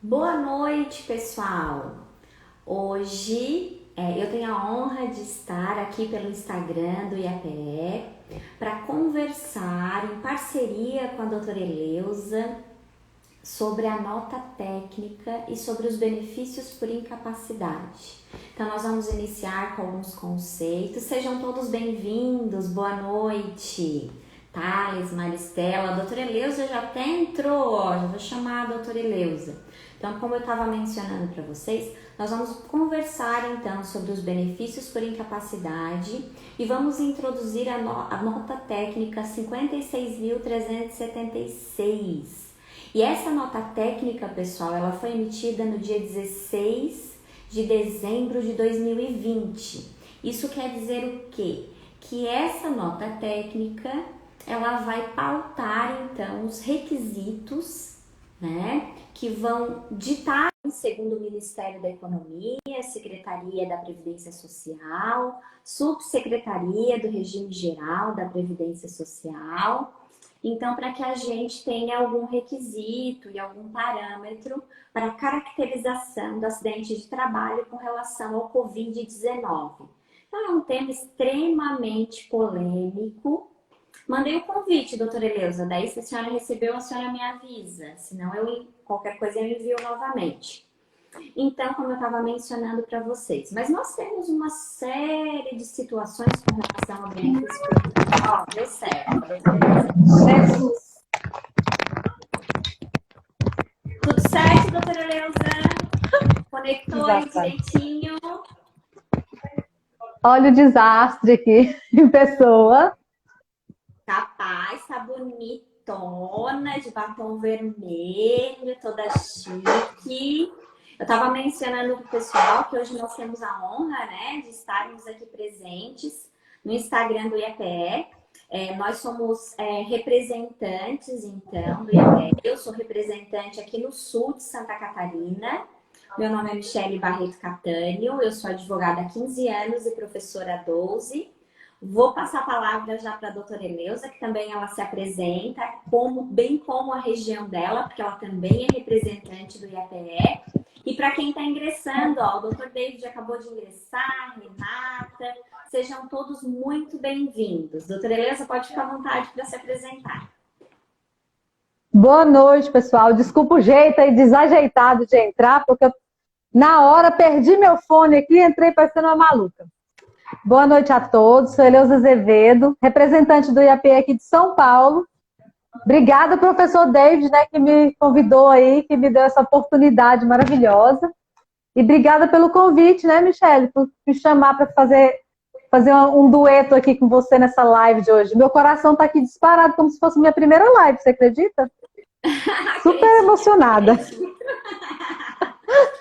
Boa noite, pessoal! Hoje eu tenho a honra de estar aqui pelo Instagram do IAPE para conversar em parceria com a doutora Eleusa sobre a nota técnica e sobre os benefícios por incapacidade. Então, nós vamos iniciar com alguns conceitos. Sejam todos bem-vindos, boa noite! Thales, Maristela, a doutora Eleusa já até entrou, já vou chamar a doutora Eleusa. Então, como eu estava mencionando para vocês, nós vamos conversar então sobre os benefícios por incapacidade e vamos introduzir a nota técnica 56.376. E essa nota técnica, pessoal, ela foi emitida no dia 16 de dezembro de 2020. Isso quer dizer o quê? Que essa nota técnica, ela vai pautar, então, os requisitos, né, que vão ditar, segundo o Ministério da Economia, Secretaria da Previdência Social, Subsecretaria do Regime Geral da Previdência Social. Então, para que a gente tenha algum requisito e algum parâmetro para caracterização do acidente de trabalho com relação ao Covid-19. Então, é um tema extremamente polêmico. Mandei o convite, doutora Eleusa, daí se a senhora recebeu, a senhora me avisa, senão qualquer coisa eu envio novamente. Então, como eu estava mencionando para vocês, mas nós temos uma série de situações com relação ao benefício. Ó, deu certo, doutora Eleusa. Tudo certo, doutora Eleusa? Conectou aí direitinho? Olha o desastre aqui em pessoa. Capaz, tá bonitona, de batom vermelho, toda chique. Eu estava mencionando para o pessoal que hoje nós temos a honra, né, de estarmos aqui presentes no Instagram do IAPE. Nós somos representantes, então, do IAPE. Eu sou representante aqui no sul de Santa Catarina. Meu nome é Michele Barreto Catânio, eu sou advogada há 15 anos e professora há 12. Vou passar a palavra já para a doutora Eleusa, que também ela se apresenta, bem como a região dela, porque ela também é representante do IAPE. E para quem está ingressando, ó, o doutor David acabou de ingressar, Renata, sejam todos muito bem-vindos. Doutora Eleusa, pode ficar à vontade para se apresentar. Boa noite, pessoal. Desculpa o jeito aí desajeitado de entrar, porque eu, na hora, perdi meu fone aqui e entrei parecendo uma maluca. Boa noite a todos. Sou Eleusa Azevedo, representante do IAP aqui de São Paulo. Obrigada, professor David, né, que me convidou aí, que me deu essa oportunidade maravilhosa. E obrigada pelo convite, né, Michele, por me chamar para fazer um dueto aqui com você nessa live de hoje. Meu coração está aqui disparado, como se fosse minha primeira live, você acredita? Super emocionada.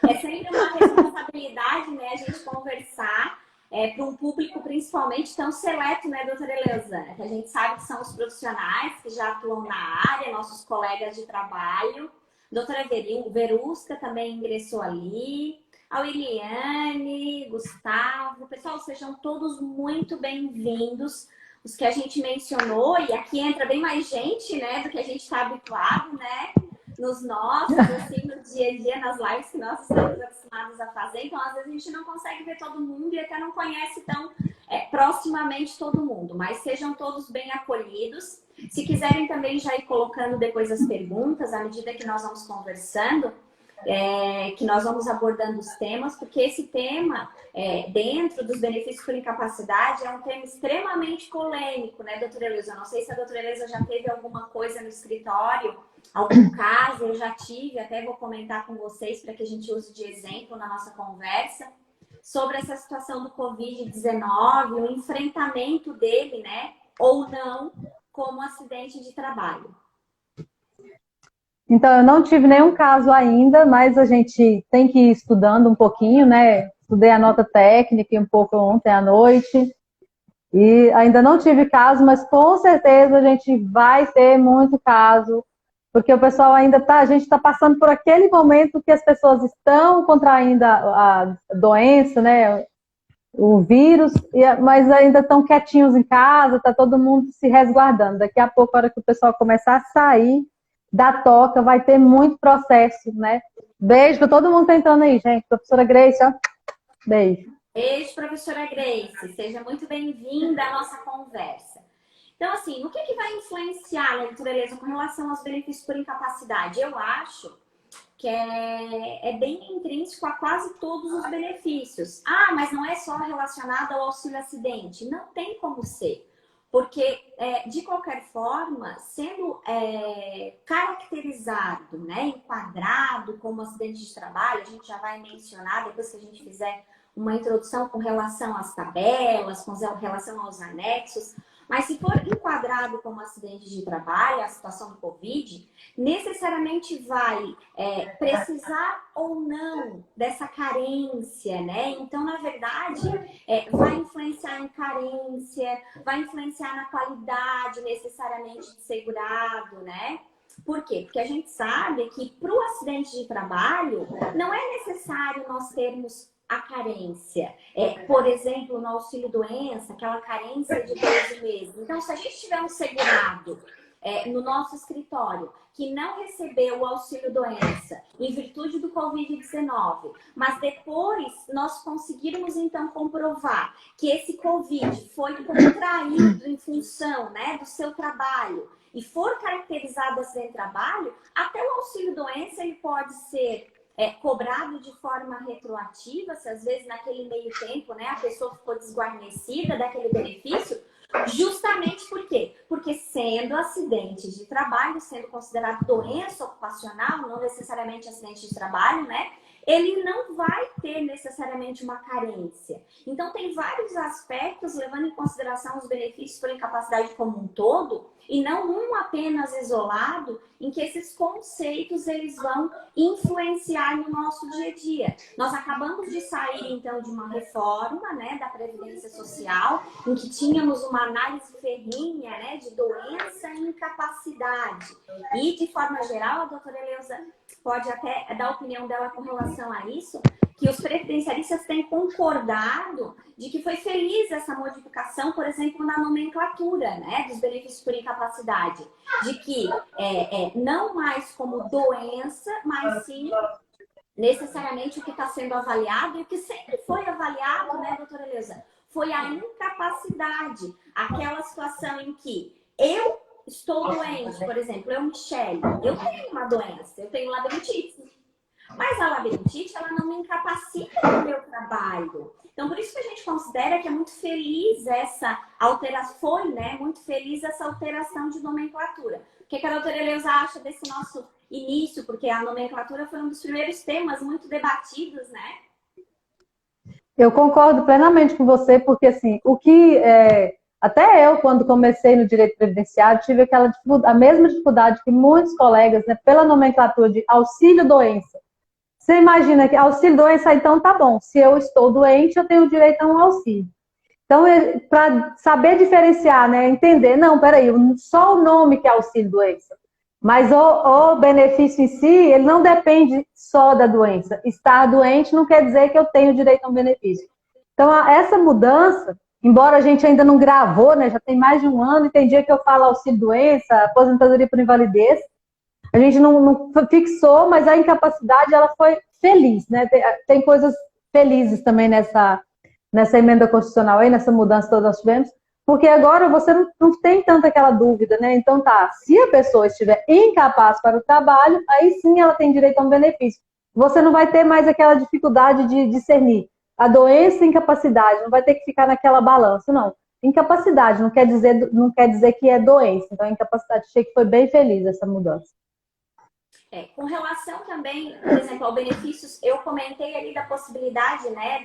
É sempre uma responsabilidade, né, a gente conversar para um público principalmente tão seleto, né, doutora Eleusa? Que a gente sabe que são os profissionais que já atuam na área, nossos colegas de trabalho. Doutora Verusca também ingressou ali. A Williane, Gustavo. Pessoal, sejam todos muito bem-vindos. Os que a gente mencionou, e aqui entra bem mais gente, né, do que a gente está habituado, né? Nos nossos, assim, no dia a dia, nas lives que nós estamos acostumados a fazer. Então, às vezes, a gente não consegue ver todo mundo e até não conhece tão proximamente todo mundo. Mas sejam todos bem acolhidos. Se quiserem também já ir colocando depois as perguntas, à medida que nós vamos conversando, que nós vamos abordando os temas, porque esse tema, dentro dos benefícios por incapacidade, é um tema extremamente polêmico, né, doutora Eleusa? Eu não sei se a doutora Eleusa já teve alguma coisa no escritório, algum caso, eu já tive, até vou comentar com vocês para que a gente use de exemplo na nossa conversa, sobre essa situação do Covid-19, o enfrentamento dele, né, ou não, como acidente de trabalho. Então, eu não tive nenhum caso ainda, mas a gente tem que ir estudando um pouquinho, né? Estudei a nota técnica um pouco ontem à noite. E ainda não tive caso, mas com certeza a gente vai ter muito caso, porque o pessoal ainda está, a gente está passando por aquele momento que as pessoas estão contraindo a doença, né? O vírus, mas ainda estão quietinhos em casa, está todo mundo se resguardando. Daqui a pouco, a hora que o pessoal começar a sair da toca, vai ter muito processo, né, Beijo pra todo mundo que tá entrando aí, gente. Professora Grace, ó. Beijo. Beijo, professora Grace. Seja muito bem-vinda à nossa conversa. Então, assim, o que vai influenciar a natureza com relação aos benefícios por incapacidade? Eu acho que é bem intrínseco a quase todos os benefícios. Ah, mas não é só relacionado ao auxílio acidente. Não tem como ser. Porque, de qualquer forma, sendo caracterizado, né, enquadrado como acidente de trabalho, a gente já vai mencionar, depois que a gente fizer uma introdução com relação às tabelas, com relação aos anexos, mas se for enquadrado como acidente de trabalho, a situação do Covid, necessariamente vai precisar ou não dessa carência, né? Então, na verdade, vai influenciar em carência, vai influenciar na qualidade necessariamente de segurado, né? Por quê? Porque a gente sabe que para o acidente de trabalho não é necessário nós termos a carência. Por exemplo, no auxílio-doença, aquela carência de 12 meses. Então, se a gente tiver um segurado no nosso escritório que não recebeu o auxílio-doença em virtude do Covid-19, mas depois nós conseguirmos, então, comprovar que esse Covid foi contraído em função, né, do seu trabalho e for caracterizado acidente de trabalho, até o auxílio-doença ele pode ser cobrado de forma retroativa, se às vezes naquele meio tempo, né, a pessoa ficou desguarnecida daquele benefício, justamente por quê? Porque sendo acidente de trabalho, sendo considerado doença ocupacional, não necessariamente acidente de trabalho, né? Ele não vai ter necessariamente uma carência. Então, tem vários aspectos, levando em consideração os benefícios por incapacidade como um todo, e não um apenas isolado, em que esses conceitos eles vão influenciar no nosso dia a dia. Nós acabamos de sair, então, de uma reforma, né, da Previdência Social, em que tínhamos uma análise ferrenha, né, de doença e incapacidade. E, de forma geral, a doutora Eleusa pode até dar a opinião dela com relação a isso, que os previdenciaristas têm concordado de que foi feliz essa modificação, por exemplo, na nomenclatura, né, dos benefícios por incapacidade, de que não mais como doença, mas sim necessariamente o que está sendo avaliado e o que sempre foi avaliado, né, doutora Eleusa, foi a incapacidade, aquela situação em que eu estou doente, por exemplo, eu, Michele, eu tenho uma doença, eu tenho labirintite. Mas a labirintite, ela não me incapacita no meu trabalho. Então, por isso que a gente considera que é muito feliz essa alteração, foi, né, muito feliz essa alteração de nomenclatura. O que a doutora Eleusa acha desse nosso início? Porque a nomenclatura foi um dos primeiros temas muito debatidos, né? Eu concordo plenamente com você, porque assim, até eu, quando comecei no direito previdenciário, tive a mesma dificuldade que muitos colegas, né, pela nomenclatura de auxílio-doença. Você imagina que auxílio-doença, então tá bom, se eu estou doente, eu tenho direito a um auxílio. Então, para saber diferenciar, né, entender, não, peraí, só o nome que é auxílio-doença, mas o benefício em si, ele não depende só da doença. Estar doente não quer dizer que eu tenho direito a um benefício. Então, essa mudança, embora a gente ainda não gravou, né, já tem mais de um ano, e tem dia que eu falo auxílio-doença, aposentadoria por invalidez, a gente não fixou, mas a incapacidade, ela foi feliz, né? Tem coisas felizes também nessa emenda constitucional aí, nessa mudança que nós tivemos, porque agora você não tem tanta aquela dúvida, né? Então tá, se a pessoa estiver incapaz para o trabalho, aí sim ela tem direito a um benefício. Você não vai ter mais aquela dificuldade de discernir a doença e a incapacidade, não vai ter que ficar naquela balança, não. Incapacidade não quer dizer que é doença, então a incapacidade, achei que foi bem feliz essa mudança. Com relação também, por exemplo, ao benefícios, eu comentei ali da possibilidade, né,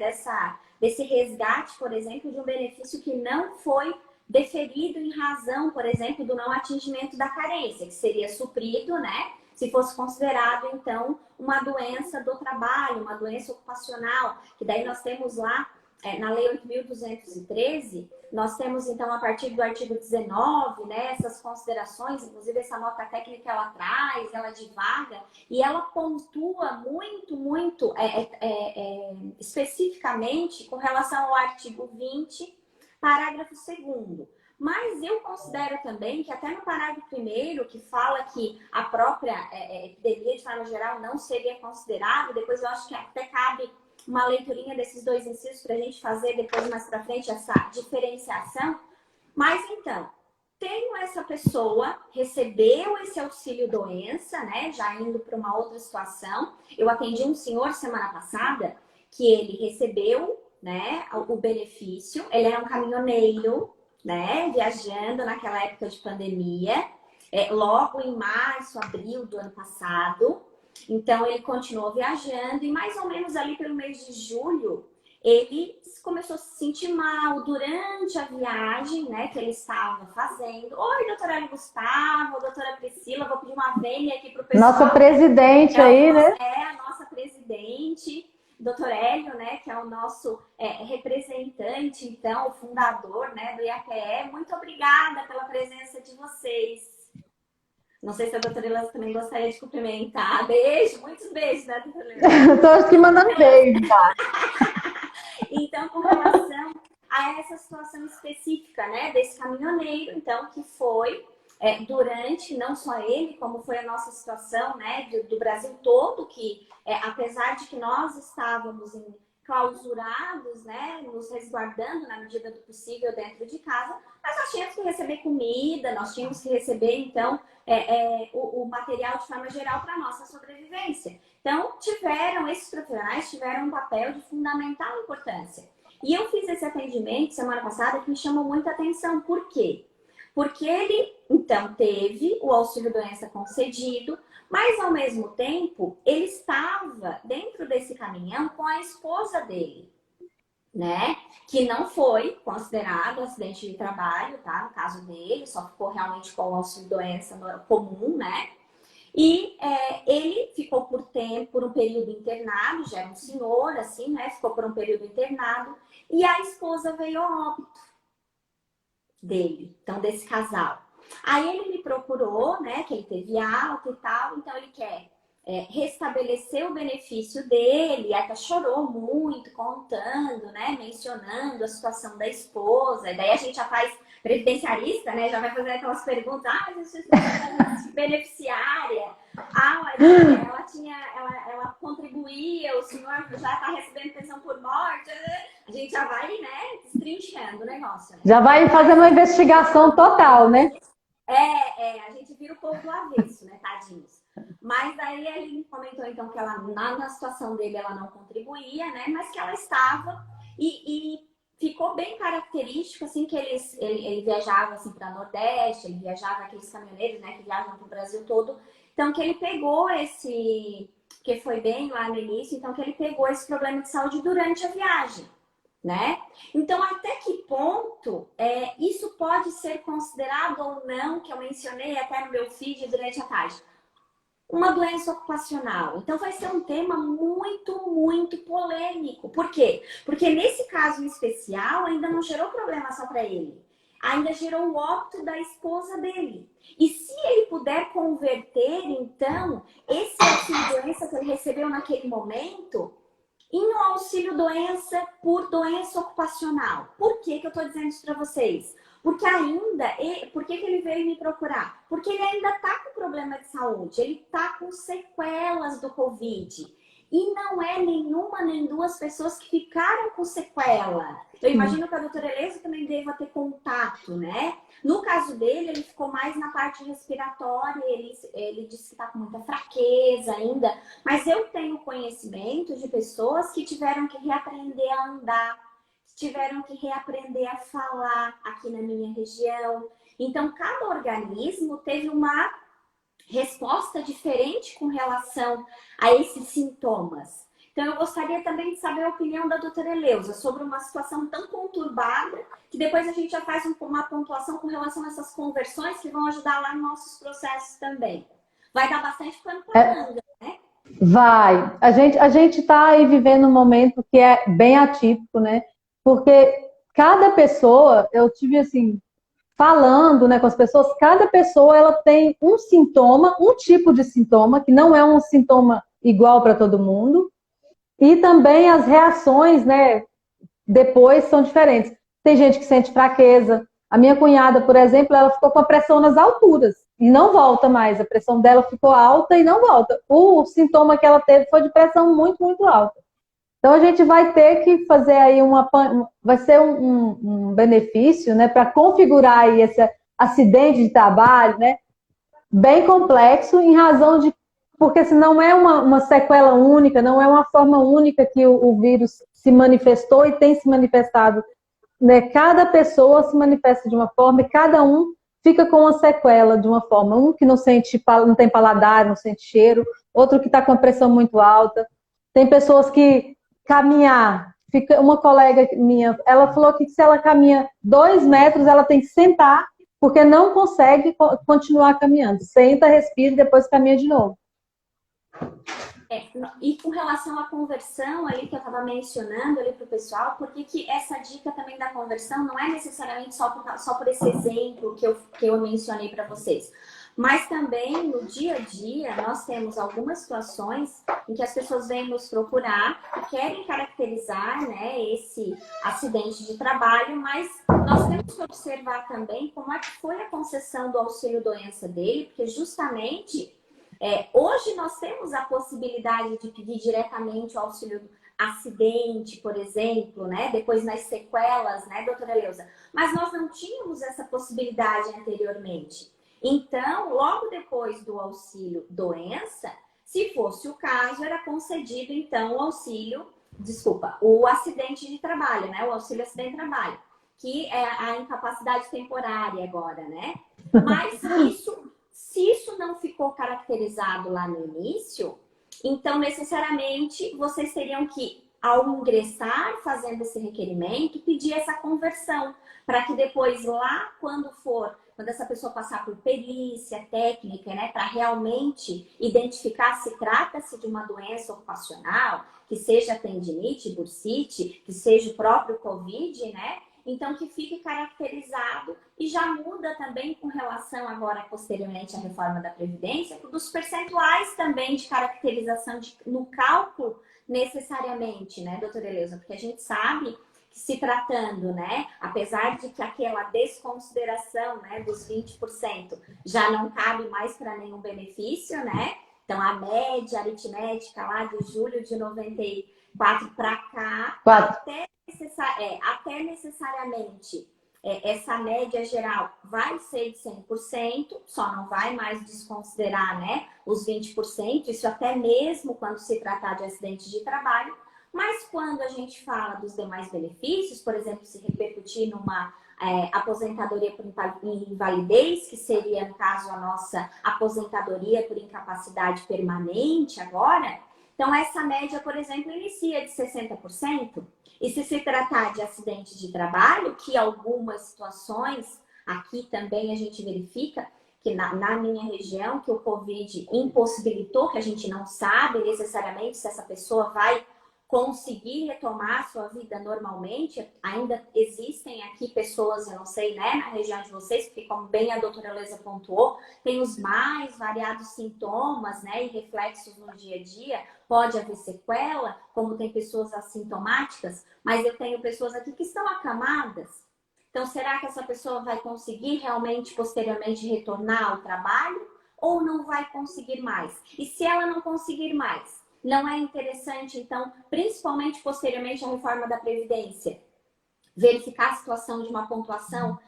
desse resgate, por exemplo, de um benefício que não foi deferido em razão, por exemplo, do não atingimento da carência, que seria suprido, né, se fosse considerado, então, uma doença do trabalho, uma doença ocupacional, que daí nós temos lá, na Lei 8.213, nós temos, então, a partir do artigo 19, né, essas considerações, inclusive essa nota técnica ela traz, ela divaga, e ela pontua muito especificamente com relação ao artigo 20, parágrafo 2º. Mas eu considero também que até no parágrafo primeiro, que fala que a própria epidemia, de forma geral, não seria considerada, depois eu acho que até cabe uma leiturinha desses dois incisos para a gente fazer depois, mais para frente, essa diferenciação. Mas então, tenho essa pessoa, recebeu esse auxílio-doença, né? Já indo para uma outra situação. Eu atendi um senhor semana passada que ele recebeu, né, o benefício. Ele era um caminhoneiro, né? Viajando naquela época de pandemia, logo em março, abril do ano passado. Então, ele continuou viajando e mais ou menos ali pelo mês de julho, ele começou a se sentir mal durante a viagem, né, que ele estava fazendo. Oi, doutora Gustavo, doutora Priscila, vou pedir uma vênia aqui para o pessoal. Nossa presidente aí, né? A nossa presidente, doutor Hélio, né, que é o nosso representante, então, o fundador, né, do IAPE. Muito obrigada pela presença de vocês. Não sei se a doutora Helena também gostaria de cumprimentar. Beijo, muitos beijos, né, doutora Helena? Estou aqui mandando beijo, tá? Então, com relação a essa situação específica, né, desse caminhoneiro, então, que foi durante, não só ele, como foi a nossa situação, né, do Brasil todo, que apesar de que nós estávamos clausurados, né, nos resguardando na medida do possível dentro de casa, mas nós tínhamos que receber comida, nós tínhamos que receber, então, o material de forma geral para a nossa sobrevivência. Então, esses profissionais tiveram um papel de fundamental importância. E eu fiz esse atendimento semana passada que me chamou muita atenção. Por quê? Porque ele, então, teve o auxílio-doença concedido, mas, ao mesmo tempo, ele estava dentro desse caminhão com a esposa dele, né? Que não foi considerado acidente de trabalho, tá? No caso dele, só ficou realmente com o auxílio-doença comum, né? E ele ficou por um período internado, já era um senhor, assim, né? Ficou por um período internado. E a esposa veio ao óbito dele, então, desse casal. Aí ele me procurou, né? Que ele teve alta e tal, então ele quer restabelecer o benefício dele, até chorou muito, contando, né? Mencionando a situação da esposa. E daí a gente já faz previdenciarista, né? Já vai fazer aquelas perguntas, mas isso é beneficiária. Mas ela contribuía, o senhor já está recebendo pensão por morte. A gente já vai, né, destrinchando o negócio. Né? Já vai fazendo uma investigação total, né? A gente vira o povo do avesso, né, tadinhos. Mas daí ele comentou, então, que ela, na situação dele, ela não contribuía, né, mas que ela estava e ficou bem característico, assim, que ele viajava, assim, para Nordeste, ele viajava, aqueles caminhoneiros, né, que viajam para o Brasil todo. Então, que ele pegou que foi bem lá no início, então, que ele pegou esse problema de saúde durante a viagem, né? Então, até que ponto isso pode ser considerado ou não, que eu mencionei até no meu feed durante a tarde, uma doença ocupacional. Então, vai ser um tema muito, muito polêmico. Por quê? Porque nesse caso em especial, ainda não gerou problema só para ele. Ainda gerou o óbito da esposa dele. E se ele puder converter, então, esse auxílio-doença que ele recebeu naquele momento em um auxílio-doença por doença ocupacional. Por que eu estou dizendo isso para vocês? Porque por que ele veio me procurar? Porque ele ainda está com problema de saúde, ele está com sequelas do Covid. E não é nenhuma nem duas pessoas que ficaram com sequela. Eu imagino que a doutora Helena também deva ter contato, né? No caso dele, ele ficou mais na parte respiratória, ele disse que está com muita fraqueza ainda. Mas eu tenho conhecimento de pessoas que tiveram que reaprender a andar, tiveram que reaprender a falar aqui na minha região. Então, cada organismo teve uma resposta diferente com relação a esses sintomas. Então, eu gostaria também de saber a opinião da doutora Eleusa sobre uma situação tão conturbada, que depois a gente já faz uma pontuação com relação a essas conversões que vão ajudar lá nos nossos processos também. Vai dar bastante pano para manga, né? Vai. A gente está aí vivendo um momento que é bem atípico, né? Porque cada pessoa, eu tive assim, falando, né, com as pessoas, cada pessoa ela tem um sintoma, um tipo de sintoma, que não é um sintoma igual para todo mundo, e também as reações, né, depois são diferentes. Tem gente que sente fraqueza, A minha cunhada, por exemplo, ela ficou com a pressão nas alturas e não volta mais. A pressão dela ficou alta e não volta. O sintoma que ela teve foi de pressão muito, muito alta. Então a gente vai ter que fazer aí vai ser um benefício, né, para configurar aí esse acidente de trabalho, né, bem complexo em razão de porque se não é uma sequela única, não é uma forma única que o vírus se manifestou e tem se manifestado, né? Cada pessoa se manifesta de uma forma e cada um fica com uma sequela de uma forma. Um que não tem paladar, não sente cheiro, outro que está com a pressão muito alta. Tem pessoas que caminhar, uma colega minha, ela falou que se ela caminha 2 metros, ela tem que sentar, porque não consegue continuar caminhando. Senta, respira e depois caminha de novo. E com relação à conversão ali que eu estava mencionando ali para o pessoal, por que essa dica também da conversão não é necessariamente só por esse exemplo que eu mencionei para vocês, mas também no dia a dia nós temos algumas situações em que as pessoas vêm nos procurar e querem caracterizar, né, esse acidente de trabalho, mas nós temos que observar também como é que foi a concessão do auxílio-doença dele, porque justamente hoje nós temos a possibilidade de pedir diretamente o auxílio acidente, por exemplo, né? Depois nas sequelas, né, doutora Leusa? Mas nós não tínhamos essa possibilidade anteriormente. Então, logo depois do auxílio doença, se fosse o caso, era concedido então o acidente de trabalho, né? O auxílio acidente de trabalho, que é a incapacidade temporária agora, né? Mas se isso não ficou caracterizado lá no início, então necessariamente vocês teriam que, ao ingressar fazendo esse requerimento, pedir essa conversão, para que depois lá, quando essa pessoa passar por perícia técnica, né, para realmente identificar se trata-se de uma doença ocupacional, que seja tendinite, bursite, que seja o próprio Covid, né? Então, que fique caracterizado e já muda também com relação agora, posteriormente, à reforma da Previdência, dos percentuais também de caracterização no cálculo necessariamente, né, doutora Eleusa? Porque a gente sabe que se tratando, né, apesar de que aquela desconsideração, né, dos 20% já não cabe mais para nenhum benefício, né? Então, a média aritmética lá de julho de 94 para cá, até necessariamente essa média geral vai ser de 100%, só não vai mais desconsiderar, né, os 20%, isso até mesmo quando se tratar de acidente de trabalho, mas quando a gente fala dos demais benefícios, por exemplo, se repercutir numa aposentadoria por invalidez, que seria, no caso, a nossa aposentadoria por incapacidade permanente agora, então essa média, por exemplo, inicia de 60%. E se tratar de acidente de trabalho, que algumas situações, aqui também a gente verifica que na minha região, que o Covid impossibilitou, que a gente não sabe necessariamente se essa pessoa vai conseguir retomar sua vida normalmente. Ainda existem aqui pessoas, eu não sei, né, na região de vocês, porque como bem a doutora Elisa pontuou, tem os mais variados sintomas, né, e reflexos no dia a dia. Pode haver sequela, como tem pessoas assintomáticas, mas eu tenho pessoas aqui que estão acamadas. Então, será que essa pessoa vai conseguir realmente, posteriormente, retornar ao trabalho ou não vai conseguir mais? E se ela não conseguir mais, não é interessante, então, principalmente posteriormente à reforma da Previdência, verificar a situação de uma pontuação,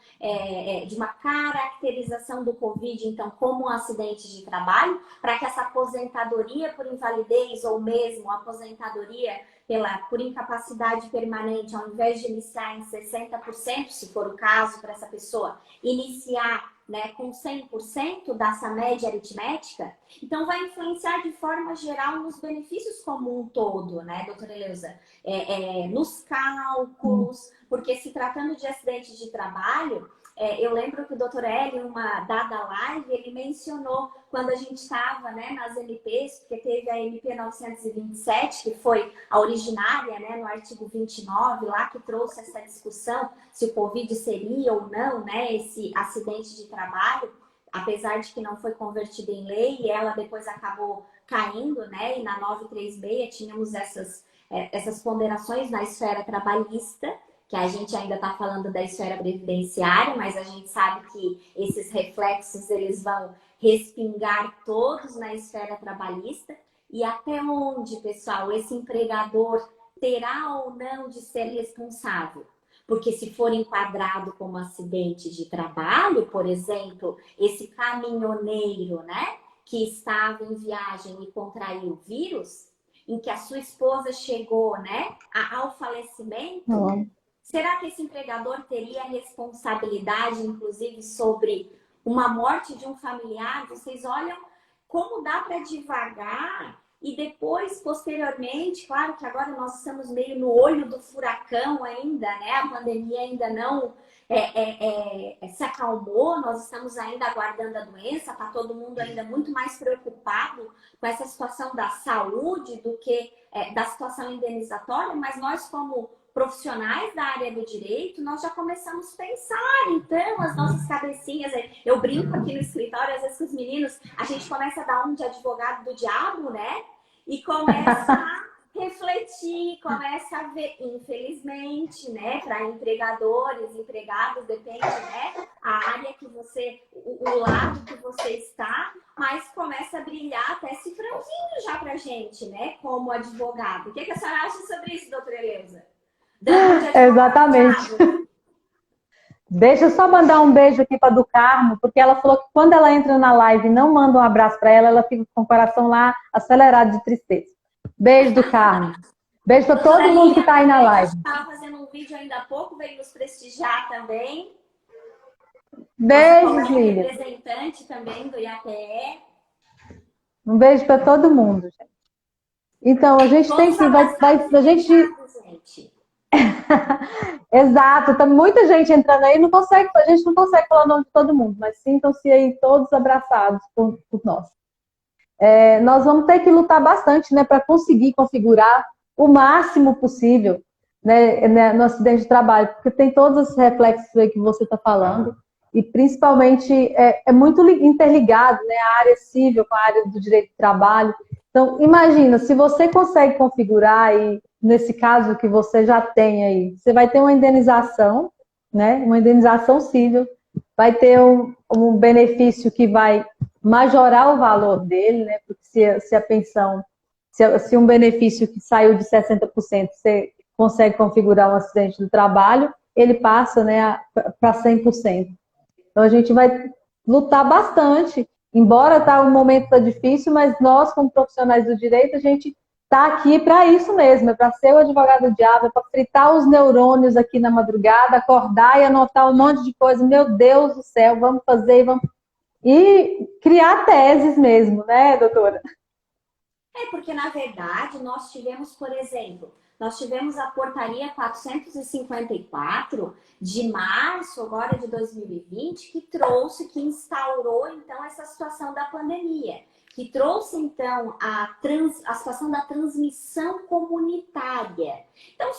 de uma caracterização do Covid, então, como um acidente de trabalho, para que essa aposentadoria por invalidez ou mesmo aposentadoria por incapacidade permanente, ao invés de iniciar em 60%, se for o caso para essa pessoa, iniciar, né, com 100% dessa média aritmética, então vai influenciar de forma geral nos benefícios como um todo, né, doutora Eleusa? Nos cálculos, porque se tratando de acidente de trabalho, eu lembro que o doutor Hélio, em uma dada live, ele mencionou quando a gente estava, né, nas MPs, porque teve a MP 927, que foi a originária, né, no artigo 29, lá que trouxe essa discussão se o Covid seria ou não, né, esse acidente de trabalho, apesar de que não foi convertida em lei, e ela depois acabou caindo, né, e na 936 tínhamos essas ponderações na esfera trabalhista. que a gente ainda está falando da esfera previdenciária, mas a gente sabe que esses reflexos eles vão respingar todos na esfera trabalhista. E até onde, pessoal, esse empregador terá ou não de ser responsável? Porque se for enquadrado como acidente de trabalho, por exemplo, esse caminhoneiro, né, que estava em viagem e contraiu o vírus, em que a sua esposa chegou, né, ao falecimento, será que esse empregador teria responsabilidade, inclusive, sobre uma morte de um familiar? Vocês olham como dá para divagar e depois, posteriormente, claro que agora nós estamos meio no olho do furacão ainda, né? A pandemia ainda não se acalmou, nós estamos ainda aguardando a doença, está todo mundo ainda muito mais preocupado com essa situação da saúde do que da situação indenizatória, mas nós, como profissionais da área do direito, nós já começamos a pensar, então, as nossas cabecinhas. Eu brinco aqui no escritório, às vezes com os meninos, a gente começa a dar um de advogado do diabo, né? E começa a refletir, começa a ver, infelizmente, né? Para empregadores, empregados, depende, né? A área que você, o lado que você está, mas começa a brilhar até esse franzinho já pra gente, né? Como advogado. O que a senhora acha sobre isso, doutora Eleusa? Exatamente. Deixa eu só mandar um beijo aqui para do Carmo, porque ela falou que quando ela entra na live e não manda um abraço para ela, ela fica com o coração lá acelerado de tristeza. Beijo do Carmo. Beijo para todo mundo que está aí na live. Estava fazendo um vídeo ainda há pouco, veio nos prestigiar também. Beijos, Lília. Representante também do IAPE. Um beijo para todo mundo, gente. Então, a gente tem que... a gente... Exato, tá muita gente entrando aí, a gente não consegue falar o nome de todo mundo, mas sintam-se aí todos abraçados por nós. Nós vamos ter que lutar bastante, né, para conseguir configurar o máximo possível, né, no acidente de trabalho, porque tem todos esses reflexos aí que você está falando, e principalmente é muito interligado, né, a área civil com a área do direito do trabalho. Então, imagina, se você consegue configurar, e nesse caso que você já tem aí, você vai ter uma indenização, né? Uma indenização civil, vai ter um benefício que vai majorar o valor dele, né? Porque se a pensão, se um benefício que saiu de 60%, você consegue configurar um acidente do trabalho, ele passa, né, para 100%. Então, a gente vai lutar bastante. Embora o momento está difícil, mas nós, como profissionais do direito, a gente está aqui para isso mesmo, é para ser o advogado do diabo, é para fritar os neurônios aqui na madrugada, acordar e anotar um monte de coisa. Meu Deus do céu, vamos fazer, e criar teses mesmo, né, doutora? Porque, na verdade, nós tivemos, por exemplo, a portaria 454 de março, agora de 2020, que instaurou, então, essa situação da pandemia, que trouxe, então, a situação da transmissão comunitária. Então,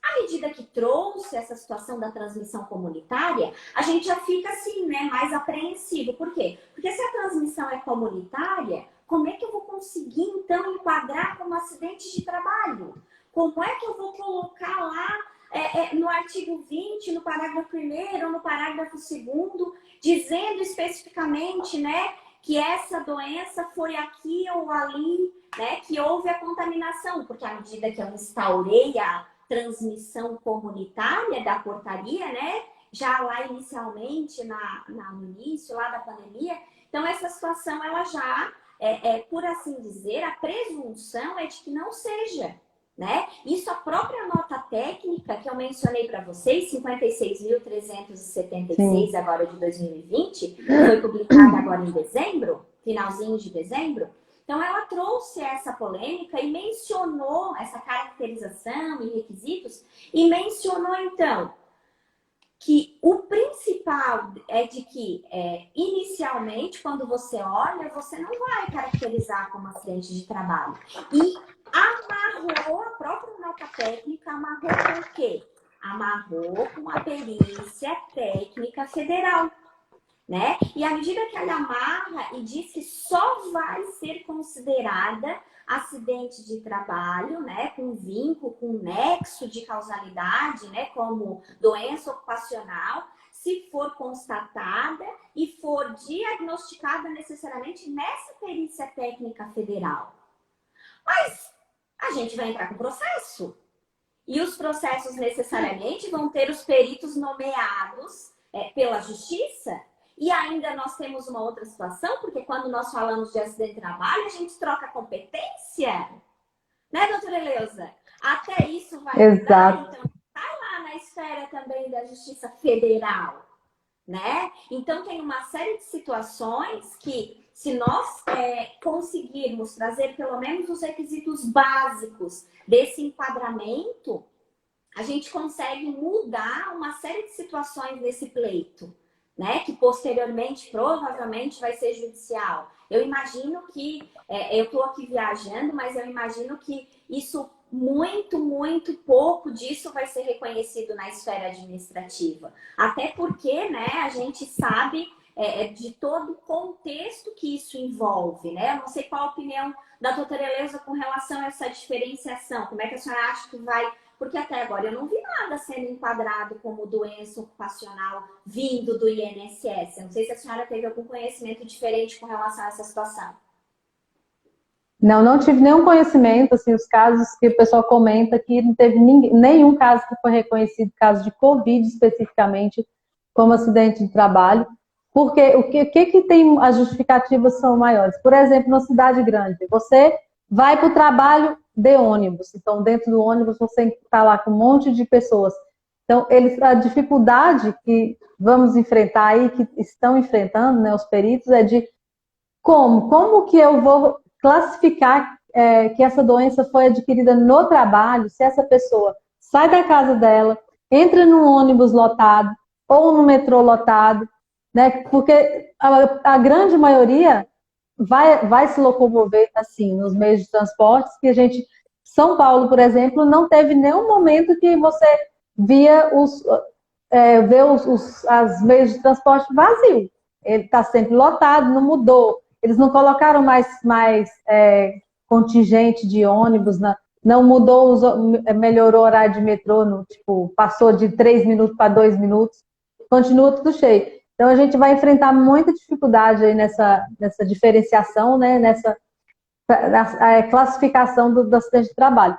à medida que trouxe essa situação da transmissão comunitária, a gente já fica assim, né, mais apreensivo. Por quê? Porque se a transmissão é comunitária, como é que eu vou conseguir, então, enquadrar como acidente de trabalho? Como é que eu vou colocar lá no artigo 20, no parágrafo 1º, ou no parágrafo 2º, dizendo especificamente, né, que essa doença foi aqui ou ali, né, que houve a contaminação? Porque à medida que eu instaurei a transmissão comunitária da portaria, né, já lá inicialmente, no início lá da pandemia, então essa situação, ela já... por assim dizer, a presunção é de que não seja, né? Isso a própria nota técnica que eu mencionei para vocês, 56.376 agora de 2020, foi publicada agora em dezembro, finalzinho de dezembro. Então, ela trouxe essa polêmica e mencionou essa caracterização e requisitos e mencionou, então, que o principal é de que, inicialmente, quando você olha, você não vai caracterizar como acidente de trabalho. E amarrou, a própria nota técnica amarrou com o quê? Amarrou com a perícia técnica federal, né? E à medida que ela amarra e diz que só vai ser considerada acidente de trabalho, né, com vínculo, com nexo de causalidade, né, como doença ocupacional, se for constatada e for diagnosticada necessariamente nessa perícia técnica federal. Mas a gente vai entrar com processo. E os processos necessariamente vão ter os peritos nomeados pela justiça. E ainda nós temos uma outra situação, porque quando nós falamos de acidente de trabalho, a gente troca competência. Né, doutora Eleusa? Até isso vai mudar, então está lá na esfera também da Justiça Federal. Né? Então tem uma série de situações que, se nós conseguirmos trazer pelo menos os requisitos básicos desse enquadramento, a gente consegue mudar uma série de situações desse pleito, né? Que posteriormente provavelmente vai ser judicial. Eu imagino que, eu estou aqui viajando, mas eu imagino que isso, muito pouco disso vai ser reconhecido na esfera administrativa. Até porque, né, a gente sabe de todo o contexto que isso envolve, né? Eu não sei qual a opinião da doutora Eleusa com relação a essa diferenciação. Como é que a senhora acha que vai... Porque até agora eu não vi nada sendo enquadrado como doença ocupacional vindo do INSS. Eu não sei se a senhora teve algum conhecimento diferente com relação a essa situação. Não tive nenhum conhecimento, assim, os casos que o pessoal comenta que não teve nenhum caso que foi reconhecido, caso de Covid especificamente, como acidente de trabalho, porque o que tem, as justificativas são maiores. Por exemplo, numa cidade grande, você vai para o trabalho de ônibus, então dentro do ônibus você está lá com um monte de pessoas. Então, a dificuldade que vamos enfrentar aí, que estão enfrentando, né, os peritos, é de como que eu vou classificar que essa doença foi adquirida no trabalho, se essa pessoa sai da casa dela, entra num ônibus lotado ou no metrô lotado, né? Porque a grande maioria vai se locomover assim nos meios de transporte, que São Paulo, por exemplo, não teve nenhum momento que você via os meios de transporte vazios. Ele está sempre lotado, não mudou. Eles não colocaram mais contingente de ônibus, não mudou, melhorou o horário de metrô, passou de 3 minutos para 2 minutos, continua tudo cheio. Então a gente vai enfrentar muita dificuldade aí nessa diferenciação, né, nessa classificação do acidente de trabalho.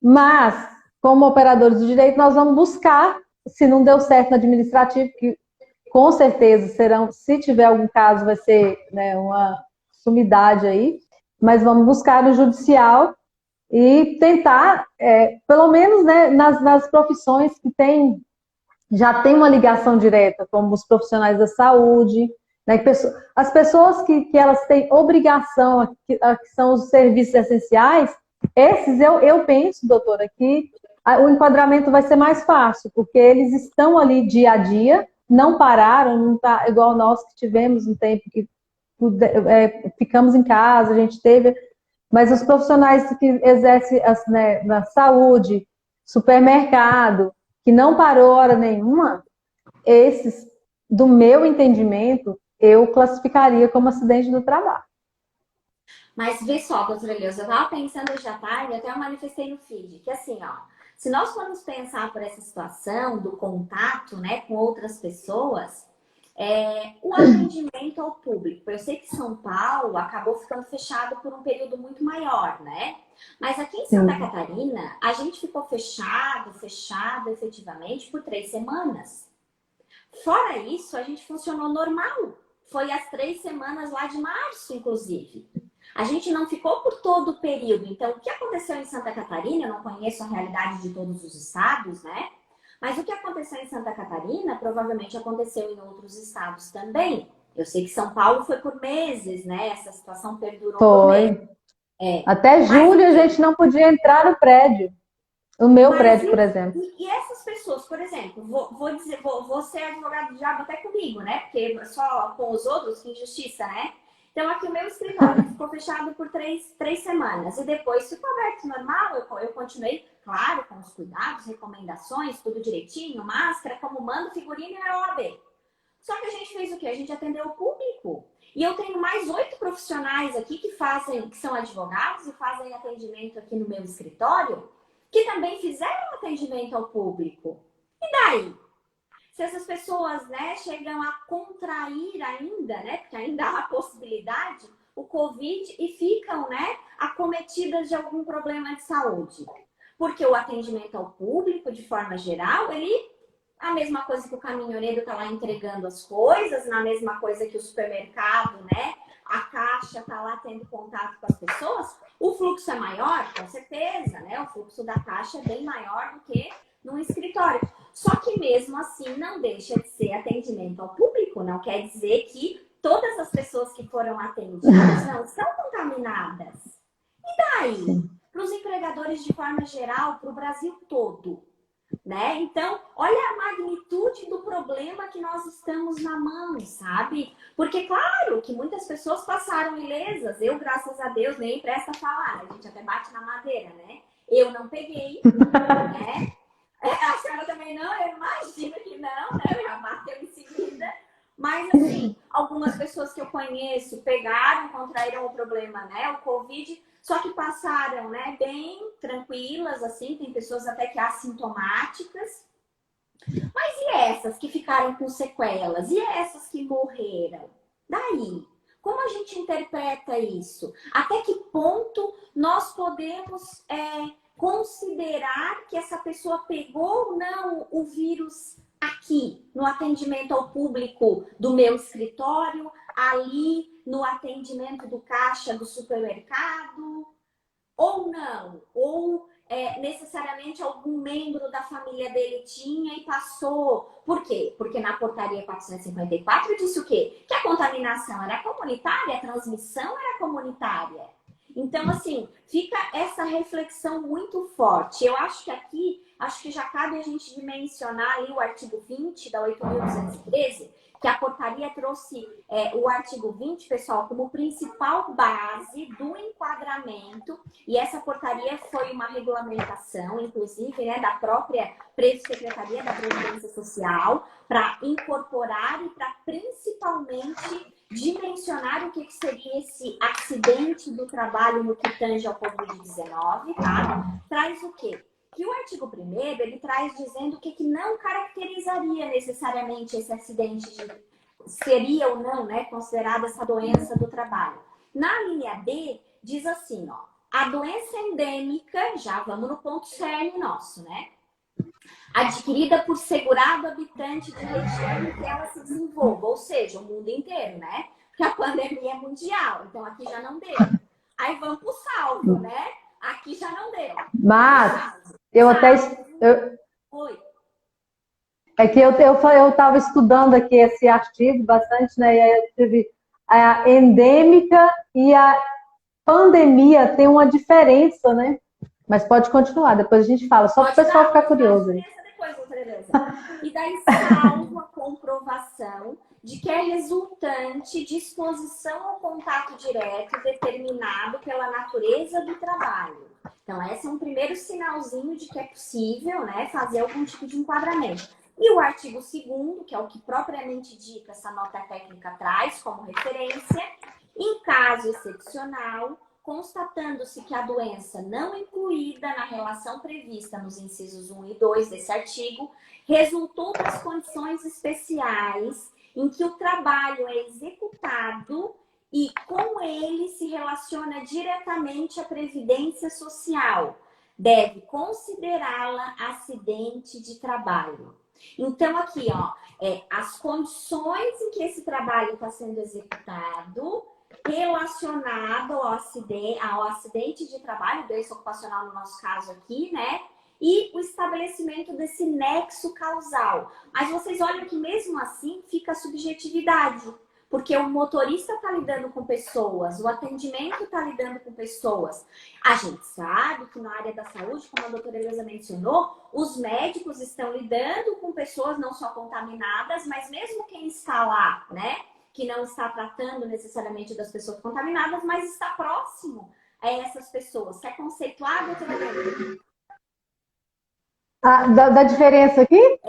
Mas, como operadores do direito, nós vamos buscar, se não deu certo no administrativo, que com certeza se tiver algum caso, vai ser, né, uma sumidade aí, mas vamos buscar no judicial e tentar, pelo menos, né, nas profissões que já tem uma ligação direta, como os profissionais da saúde, né, as pessoas que elas têm obrigação, que são os serviços essenciais, esses eu penso, doutora, que o enquadramento vai ser mais fácil, porque eles estão ali dia a dia, não pararam, não está igual nós que tivemos um tempo que ficamos em casa, a gente teve, mas os profissionais que exercem né, na saúde, supermercado, que não parou hora nenhuma, esses, do meu entendimento, eu classificaria como acidente do trabalho. Mas vê só, doutora Eleusa, eu estava pensando hoje à tarde, até eu manifestei no feed, que assim, ó, se nós formos pensar por essa situação do contato, né, com outras pessoas, o atendimento ao público. Eu sei que São Paulo acabou ficando fechado por um período muito maior, né? Mas aqui em Santa Catarina, a gente ficou fechado efetivamente por 3 semanas. Fora isso, a gente funcionou normal. Foi as 3 semanas lá de março, inclusive. A gente não ficou por todo o período. Então, o que aconteceu em Santa Catarina, eu não conheço a realidade de todos os estados, né? Mas o que aconteceu em Santa Catarina, provavelmente aconteceu em outros estados também. Eu sei que São Paulo foi por meses, né? Essa situação perdurou por meses. Até julho a gente não podia entrar no prédio. No meu prédio, por exemplo. E essas pessoas, por exemplo, vou ser advogado do diabo até comigo, né? Porque só com os outros, que injustiça, né? Então, aqui o meu escritório ficou fechado por 3 semanas. E depois ficou aberto normal. Eu continuei, claro, com os cuidados, recomendações, tudo direitinho, máscara, como manda, figurinha e OAB. Só que a gente fez o quê? A gente atendeu o público. E eu tenho mais 8 profissionais aqui que são advogados e fazem atendimento aqui no meu escritório, que também fizeram atendimento ao público. E daí? Se essas pessoas, né, chegam a contrair ainda, né, porque ainda há a possibilidade, o Covid e ficam, né, acometidas de algum problema de saúde. Porque o atendimento ao público, de forma geral, a mesma coisa que o caminhoneiro está lá entregando as coisas, na mesma coisa que o supermercado, né, a caixa está lá tendo contato com as pessoas, o fluxo é maior, com certeza, né, o fluxo da caixa é bem maior do que no escritório. Só que mesmo assim não deixa de ser atendimento ao público, não quer dizer que todas as pessoas que foram atendidas não estão contaminadas. E daí? Para os empregadores de forma geral, para o Brasil todo, né? Então, olha a magnitude do problema que nós estamos na mão, sabe? Porque, claro, que muitas pessoas passaram ilesas. Eu, graças a Deus, nem presta a falar. A gente até bate na madeira, né? Eu não peguei, né? A senhora também não, eu imagino que não, né? Já bateu em seguida. Mas, assim, algumas pessoas que eu conheço pegaram, contraíram o problema, né? O Covid, só que passaram, né? Bem tranquilas, assim. Tem pessoas até que assintomáticas. Mas e essas que ficaram com sequelas? E essas que morreram? Daí? Como a gente interpreta isso? Até que ponto nós podemos considerar que essa pessoa pegou ou não o vírus aqui, no atendimento ao público do meu escritório, ali no atendimento do caixa do supermercado, ou não? Ou necessariamente algum membro da família dele tinha e passou. Por quê? Porque na portaria 454 disse o quê? Que a contaminação era comunitária, a transmissão era comunitária. Então, assim, fica essa reflexão muito forte. Eu acho que aqui, já cabe a gente dimensionar ali o artigo 20 da 8.213, que a portaria trouxe o artigo 20, pessoal, como principal base do enquadramento. E essa portaria foi uma regulamentação, inclusive, né, da própria Secretaria da Previdência Social, para incorporar e para principalmente dimensionar o que seria esse acidente do trabalho no que tange ao Covid-19, tá? Traz o quê? Que o artigo 1º, ele traz dizendo o que não caracterizaria necessariamente esse acidente, seria ou não, né, considerada essa doença do trabalho. Na linha D, diz assim, ó, a doença endêmica, já vamos no ponto cerne nosso, né? Adquirida por segurado habitante de região em que ela se desenvolva, ou seja, o mundo inteiro, né? Porque a pandemia é mundial, então aqui já não deu. Aí vamos pro salvo, né? Aqui já não deu. Mas eu até... Oi. É que eu estava estudando aqui esse artigo bastante, né? E aí eu tive a endêmica e a pandemia tem uma diferença, né? Mas pode continuar, depois a gente fala, só para o pessoal ficar curioso. Depois, doutora Eleusa. E daí salvo a comprovação de que é resultante de exposição ao contato direto determinado pela natureza do trabalho. Então, esse é um primeiro sinalzinho de que é possível, né, fazer algum tipo de enquadramento. E o artigo 2º, que é o que propriamente dita essa nota técnica traz como referência, em caso excepcional, constatando-se que a doença não incluída na relação prevista nos incisos 1 e 2 desse artigo resultou das condições especiais em que o trabalho é executado e com ele se relaciona diretamente à previdência social, deve considerá-la acidente de trabalho. Então, aqui, ó, as condições em que esse trabalho está sendo executado relacionado ao acidente de trabalho, doença ocupacional no nosso caso aqui, né? E o estabelecimento desse nexo causal. Mas vocês olham que mesmo assim fica a subjetividade, porque o motorista está lidando com pessoas, o atendimento está lidando com pessoas. A gente sabe que na área da saúde, como a doutora Eleusa mencionou, os médicos estão lidando com pessoas não só contaminadas, mas mesmo quem está lá, né? Que não está tratando necessariamente das pessoas contaminadas, mas está próximo a essas pessoas. Quer conceituar, doutora Eleusa? Da diferença aqui?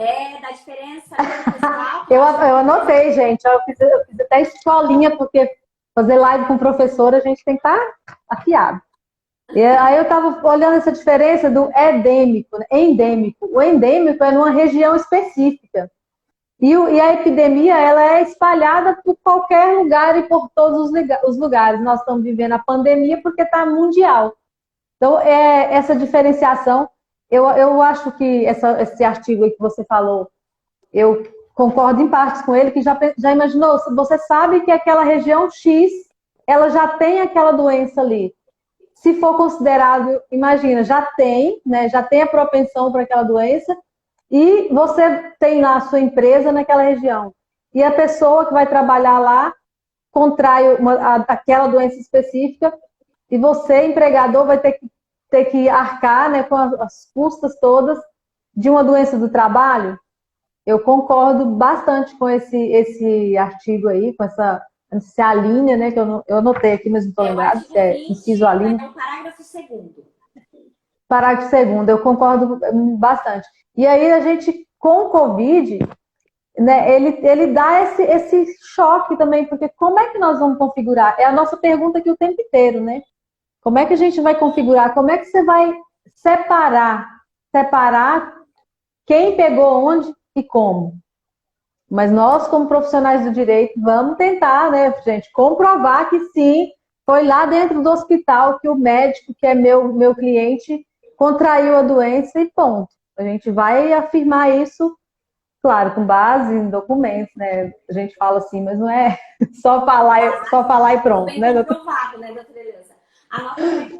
Da diferença pessoal. Eu anotei, gente. Eu fiz até escolinha, porque fazer live com professora a gente tem que estar afiado. E aí eu estava olhando essa diferença do endêmico, né? Endêmico. O endêmico é numa região específica. E a epidemia, ela é espalhada por qualquer lugar e por todos os lugares. Nós estamos vivendo a pandemia porque está mundial. Então, essa diferenciação, eu acho que esse artigo aí que você falou, eu concordo em partes com ele, que já imaginou, você sabe que aquela região X, ela já tem aquela doença ali. Se for considerado, imagina, já tem, né, já tem a propensão para aquela doença, e você tem lá a sua empresa naquela região. E a pessoa que vai trabalhar lá contrai aquela doença específica, e você, empregador, vai ter que arcar, né, com as custas todas de uma doença do trabalho. Eu concordo bastante com esse artigo aí, com essa alínea, né, que eu anotei aqui, mas não estou lembrado, se é inciso alínea. É o parágrafo 2º. Parágrafo 2º, eu concordo bastante. E aí a gente, com o Covid, né, ele dá esse choque também, porque como é que nós vamos configurar? É a nossa pergunta aqui o tempo inteiro, né? Como é que a gente vai configurar? Como é que você vai separar quem pegou onde e como? Mas nós, como profissionais do direito, vamos tentar, né, gente, comprovar que sim, foi lá dentro do hospital que o médico, que é meu cliente, contraiu a doença e ponto. A gente vai afirmar isso, claro, com base em documentos, né? A gente fala assim, mas não é só falar e pronto, Bem né, comprovado, né, doutora Eleusa?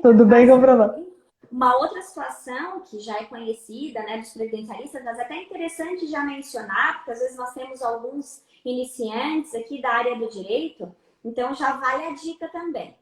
Tudo bem comprovado. Uma outra situação que já é conhecida, né, dos previdenciaristas, mas é até interessante já mencionar, porque às vezes nós temos alguns iniciantes aqui da área do direito, então já vale a dica também.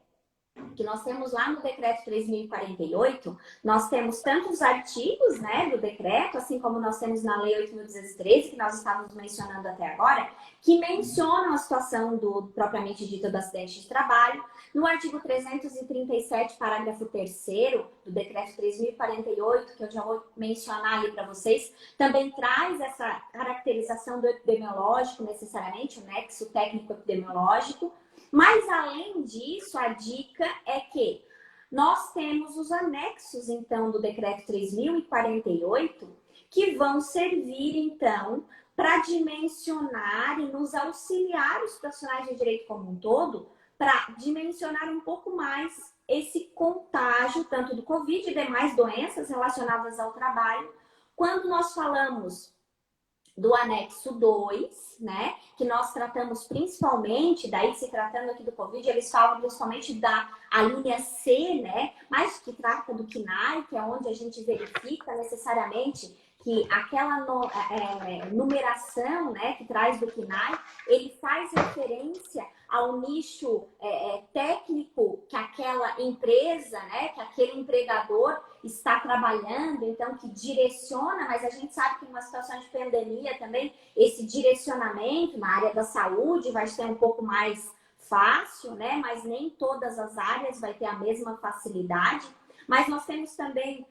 Que nós temos lá no decreto 3.048, nós temos tantos artigos, né, do decreto, assim como nós temos na lei 8.213, que nós estávamos mencionando até agora, que mencionam a situação do propriamente dito do acidente de trabalho. No artigo 337, parágrafo 3º do decreto 3.048, que eu já vou mencionar ali para vocês, também traz essa caracterização do epidemiológico necessariamente, o nexo técnico epidemiológico. Mas, além disso, a dica é que nós temos os anexos, então, do decreto 3.048, que vão servir, então, para dimensionar e nos auxiliar os profissionais de direito como um todo, para dimensionar um pouco mais esse contágio, tanto do Covid e demais doenças relacionadas ao trabalho, quando nós falamos do anexo 2, né, que nós tratamos principalmente, daí se tratando aqui do Covid, eles falam principalmente da linha C, né, mas que trata do CNAE, que é onde a gente verifica necessariamente que aquela numeração, né, que traz do CNAE, ele faz referência ao nicho técnico que aquela empresa, né, que aquele empregador está trabalhando, então que direciona, mas a gente sabe que numa situação de pandemia também, esse direcionamento na área da saúde vai ser um pouco mais fácil, né, mas nem todas as áreas vai ter a mesma facilidade. Mas nós temos também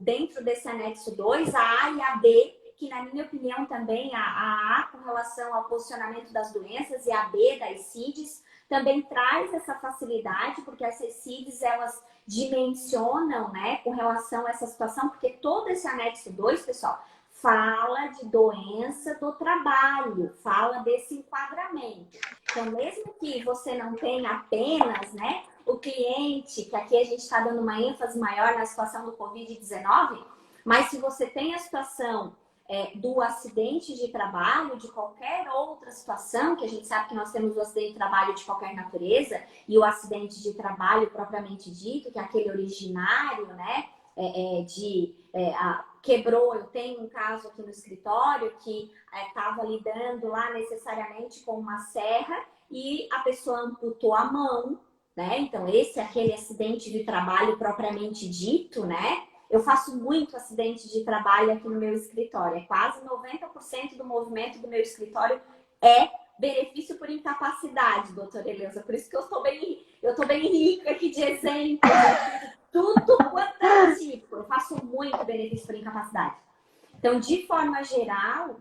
dentro desse anexo 2, a A e a B, que na minha opinião também a A com relação ao posicionamento das doenças e a B das CIDs também traz essa facilidade, porque essas CIDs elas dimensionam, né, com relação a essa situação, porque todo esse anexo 2, pessoal, fala de doença do trabalho, fala desse enquadramento. Então, mesmo que você não tenha apenas, né, o cliente, que aqui a gente está dando uma ênfase maior na situação do Covid-19, mas se você tem a situação do acidente de trabalho, de qualquer outra situação, que a gente sabe que nós temos o acidente de trabalho de qualquer natureza e o acidente de trabalho propriamente dito, que é aquele originário, né, quebrou. Eu tenho um caso aqui no escritório que estava lidando lá necessariamente com uma serra e a pessoa amputou a mão, né? Então, esse é aquele acidente de trabalho propriamente dito, né? Eu faço muito acidente de trabalho aqui no meu escritório. É quase 90% do movimento do meu escritório é benefício por incapacidade, doutora Eleusa. Por isso que eu tô bem rica aqui de exemplos. Tudo quanto é tipo. Eu faço faço muito benefício por incapacidade. Então, de forma geral,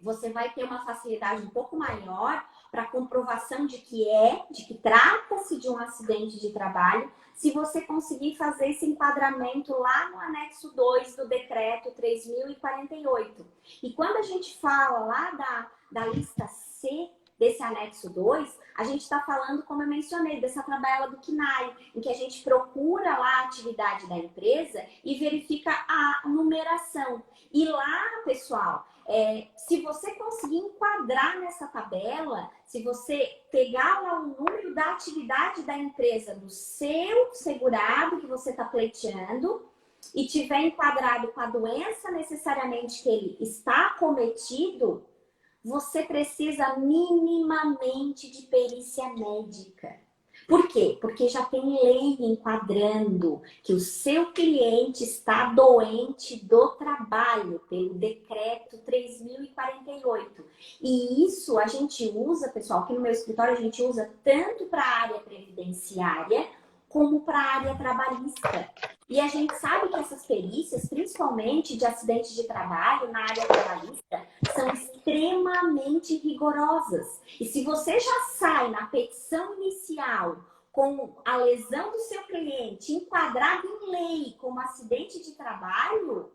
você vai ter uma facilidade um pouco maior para comprovação de que trata-se de um acidente de trabalho, se você conseguir fazer esse enquadramento lá no anexo 2 do decreto 3.048. E quando a gente fala lá da lista C desse anexo 2, a gente está falando, como eu mencionei, dessa tabela do CNAE, em que a gente procura lá a atividade da empresa e verifica a numeração. E lá, pessoal, se você conseguir enquadrar nessa tabela, se você pegar lá o número da atividade da empresa do seu segurado que você está pleiteando e tiver enquadrado com a doença necessariamente que ele está acometido, você precisa minimamente de perícia médica. Por quê? Porque já tem lei enquadrando que o seu cliente está doente do trabalho, pelo decreto 3.048. E isso a gente usa, pessoal, aqui no meu escritório a gente usa tanto para a área previdenciária como para a área trabalhista. E a gente sabe que essas perícias, principalmente de acidentes de trabalho na área trabalhista, são extremamente rigorosas. E se você já sai na petição inicial com a lesão do seu cliente enquadrada em lei como acidente de trabalho,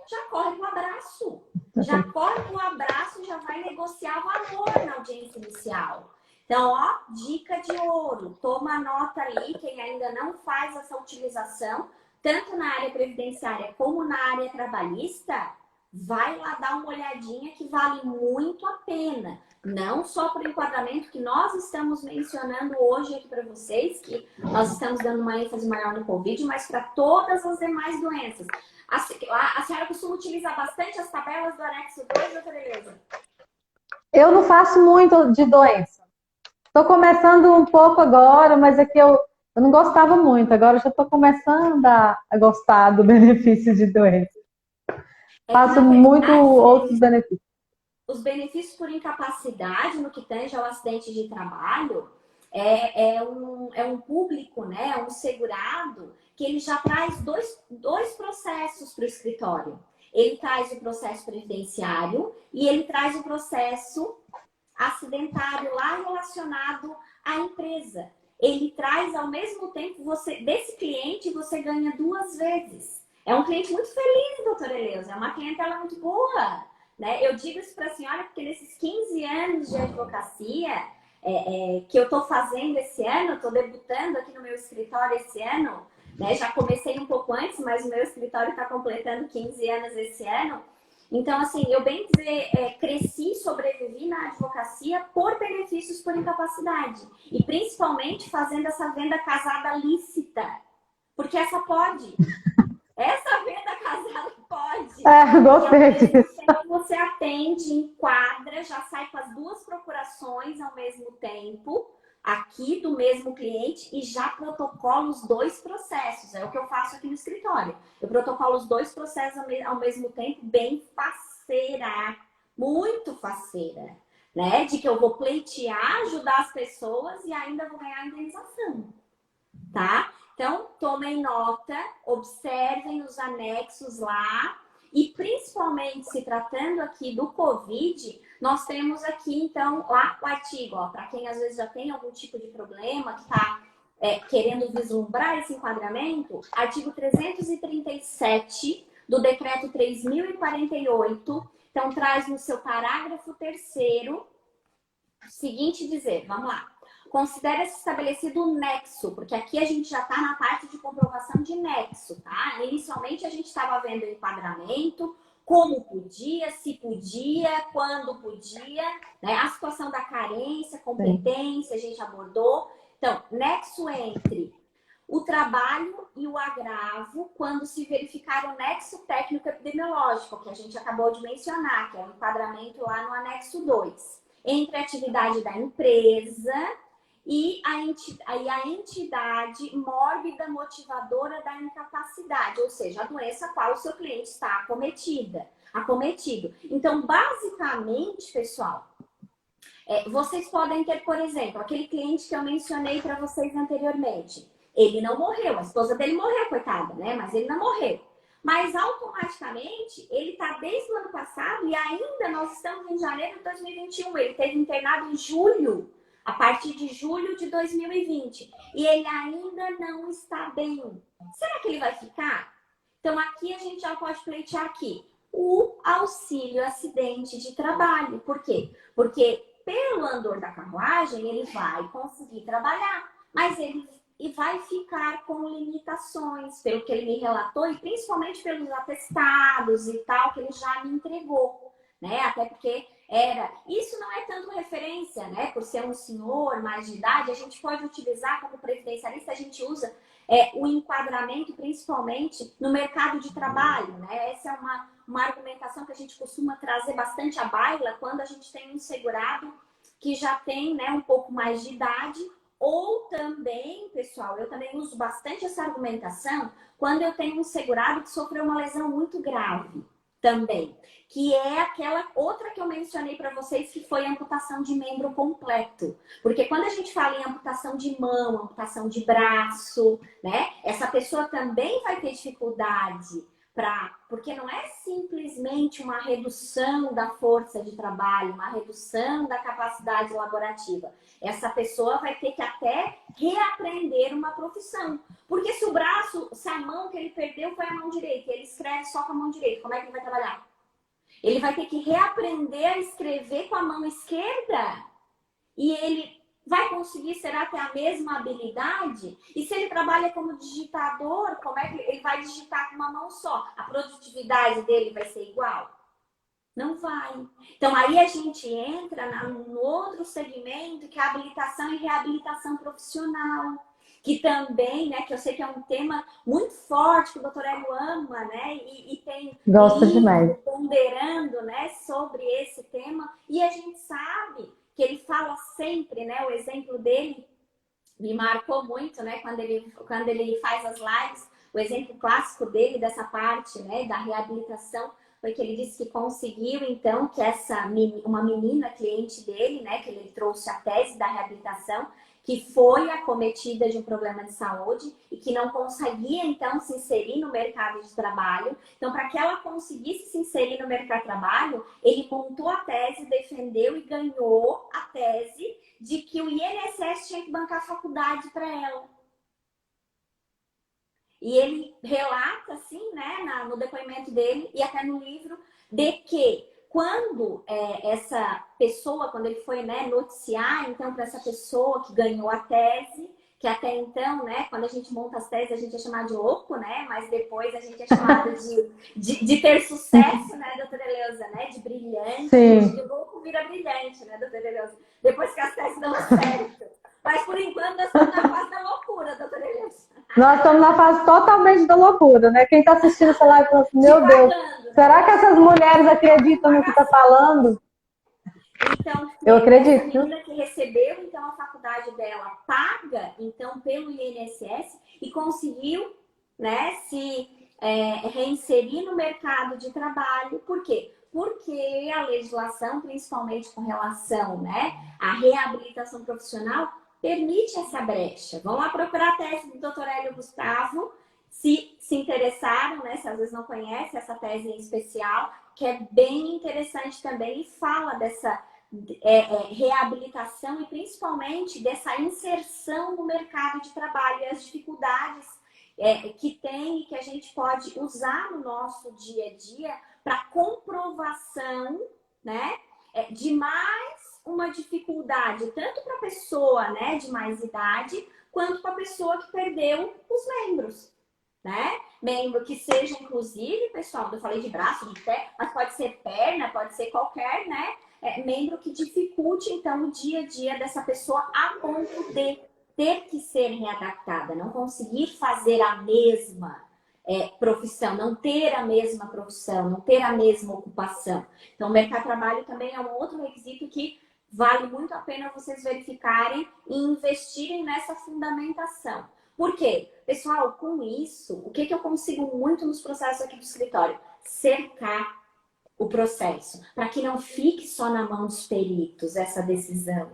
já corre pro abraço. Já corre pro abraço, já vai negociar valor na audiência inicial. Então, ó, dica de ouro. Toma nota aí, quem ainda não faz essa utilização, tanto na área previdenciária como na área trabalhista, vai lá dar uma olhadinha que vale muito a pena. Não só para o enquadramento que nós estamos mencionando hoje aqui para vocês, que nós estamos dando uma ênfase maior no Covid, mas para todas as demais doenças. A senhora costuma utilizar bastante as tabelas do anexo 2, doutora Eleusa? Eu não faço muito de doença. Estou começando um pouco agora, mas é que eu não gostava muito. Agora eu já estou começando a gostar do benefício de doença. Faço muito outros benefícios. Os benefícios por incapacidade, no que tange ao acidente de trabalho, é um público, né? É um segurado que ele já traz dois processos para o escritório. Ele traz o processo previdenciário e ele traz o processo acidentário lá relacionado à empresa. Ele traz ao mesmo tempo, desse cliente você ganha 2 vezes. É um cliente muito feliz, doutora Eleusa. É uma clientela muito boa. Né? Eu digo isso para a senhora porque nesses 15 anos de advocacia que eu estou fazendo esse ano, estou debutando aqui no meu escritório esse ano, né? Já comecei um pouco antes, mas o meu escritório está completando 15 anos esse ano. Então, assim, eu bem dizer, cresci e sobrevivi na advocacia por benefícios por incapacidade. E principalmente fazendo essa venda casada lícita. Porque essa pode. Essa venda casada pode. Gostei disso. Então, você atende, enquadra, já sai com as 2 procurações ao mesmo tempo, aqui do mesmo cliente, e já protocola os 2 processos. É o que eu faço aqui no escritório. Eu protocolo os 2 processos ao mesmo tempo, bem faceira, muito faceira, né? De que eu vou pleitear, ajudar as pessoas e ainda vou ganhar indenização, tá? Então, tomem nota, observem os anexos lá e principalmente se tratando aqui do Covid, nós temos aqui, então, lá o artigo, para quem às vezes já tem algum tipo de problema, que está querendo vislumbrar esse enquadramento, artigo 337 do decreto 3.048, então traz no seu parágrafo 3º o seguinte dizer, vamos lá. Considera-se estabelecido o nexo, porque aqui a gente já está na parte de comprovação de nexo, tá? Inicialmente a gente estava vendo o enquadramento, como podia, se podia, quando podia, né? A situação da carência, competência, a gente abordou. Então, nexo entre o trabalho e o agravo, quando se verificar o nexo técnico-epidemiológico, que a gente acabou de mencionar, que é o enquadramento lá no anexo 2, entre a atividade da empresa e a entidade mórbida motivadora da incapacidade, ou seja, a doença a qual o seu cliente está acometido. Então, basicamente, pessoal, vocês podem ter, por exemplo, aquele cliente que eu mencionei para vocês anteriormente. Ele não morreu, a esposa dele morreu, coitada, né? Mas ele não morreu. Mas automaticamente ele está desde o ano passado e ainda nós estamos em janeiro de 2021. Ele teve internado em julho, a partir de julho de 2020. E ele ainda não está bem. Será que ele vai ficar? Então aqui a gente já pode pleitear aqui o auxílio acidente de trabalho. Por quê? Porque pelo andor da carruagem ele vai conseguir trabalhar, mas ele vai ficar com limitações, pelo que ele me relatou, e principalmente pelos atestados e tal, que ele já me entregou, né? Até porque isso não é tanto referência, né? Por ser um senhor mais de idade, a gente pode utilizar como previdencialista, a gente usa o enquadramento principalmente no mercado de trabalho, né? Essa é uma argumentação que a gente costuma trazer bastante à baila quando a gente tem um segurado que já tem, né, um pouco mais de idade. Ou também, pessoal, eu também uso bastante essa argumentação quando eu tenho um segurado que sofreu uma lesão muito grave também, que é aquela outra que eu mencionei para vocês, que foi a amputação de membro completo. Porque quando a gente fala em amputação de mão, amputação de braço, né? Essa pessoa também vai ter dificuldade porque não é simplesmente uma redução da força de trabalho, uma redução da capacidade laborativa. Essa pessoa vai ter que até reaprender uma profissão. Porque se a mão que ele perdeu foi a mão direita, e ele escreve só com a mão direita, como é que ele vai trabalhar? Ele vai ter que reaprender a escrever com a mão esquerda e ele vai conseguir, será ter a mesma habilidade? E se ele trabalha como digitador, como é que ele vai digitar com uma mão só? A produtividade dele vai ser igual? Não vai. Então, aí a gente entra num outro segmento, que é a habilitação e reabilitação profissional. Que também, né, que eu sei que é um tema muito forte, que o doutor Hélio ama, né, e tem Gosto demais. ponderando, né, sobre esse tema. E a gente sabe que ele fala sempre, né, o exemplo dele me marcou muito, né, quando ele faz as lives, o exemplo clássico dele dessa parte, né, da reabilitação, foi que ele disse que conseguiu, então, que uma menina cliente dele, né, que ele trouxe a tese da reabilitação, que foi acometida de um problema de saúde e que não conseguia, então, se inserir no mercado de trabalho. Então, para que ela conseguisse se inserir no mercado de trabalho, ele montou a tese, defendeu e ganhou a tese de que o INSS tinha que bancar a faculdade para ela. E ele relata, assim, né, no depoimento dele e até no livro, de que quando essa pessoa, quando ele foi, né, noticiar, então, para essa pessoa que ganhou a tese, que até então, né, quando a gente monta as teses, a gente é chamado de louco, né, mas depois a gente é chamado de ter sucesso, né, doutora Eleusa, né, de brilhante. Sim. De louco vira brilhante, né, doutora Eleusa, depois que as teses dão certo. Mas, por enquanto, nós estamos na fase da loucura, doutora Eleusa. Nós estamos na fase totalmente da loucura, né? Quem está assistindo essa live fala assim, meu Deus, será que essas mulheres acreditam no que está falando? Então, eu acredito. Essa menina que recebeu, então, a faculdade dela paga, então, pelo INSS e conseguiu, né, se reinserir no mercado de trabalho. Por quê? Porque a legislação, principalmente com relação, né, à reabilitação profissional, permite essa brecha. Vão lá procurar a tese do Dr. Hélio Gustavo, se interessaram, né, se às vezes não conhecem essa tese em especial, que é bem interessante também e fala dessa reabilitação e principalmente dessa inserção no mercado de trabalho e as dificuldades que tem e que a gente pode usar no nosso dia a dia para comprovação, né, de mais uma dificuldade, tanto para a pessoa, né, de mais idade, quanto para a pessoa que perdeu os membros, né? Membro que seja, inclusive, pessoal, eu falei de braço, de pé, mas pode ser perna, pode ser qualquer, né? Membro que dificulte, então, o dia a dia dessa pessoa a ponto de ter que ser readaptada, não conseguir fazer a mesma profissão, não ter a mesma profissão, não ter a mesma ocupação. Então, o mercado de trabalho também é um outro requisito que vale muito a pena vocês verificarem e investirem nessa fundamentação. Por quê? Pessoal, com isso, o que eu consigo muito nos processos aqui do escritório? Cercar o processo, para que não fique só na mão dos peritos essa decisão.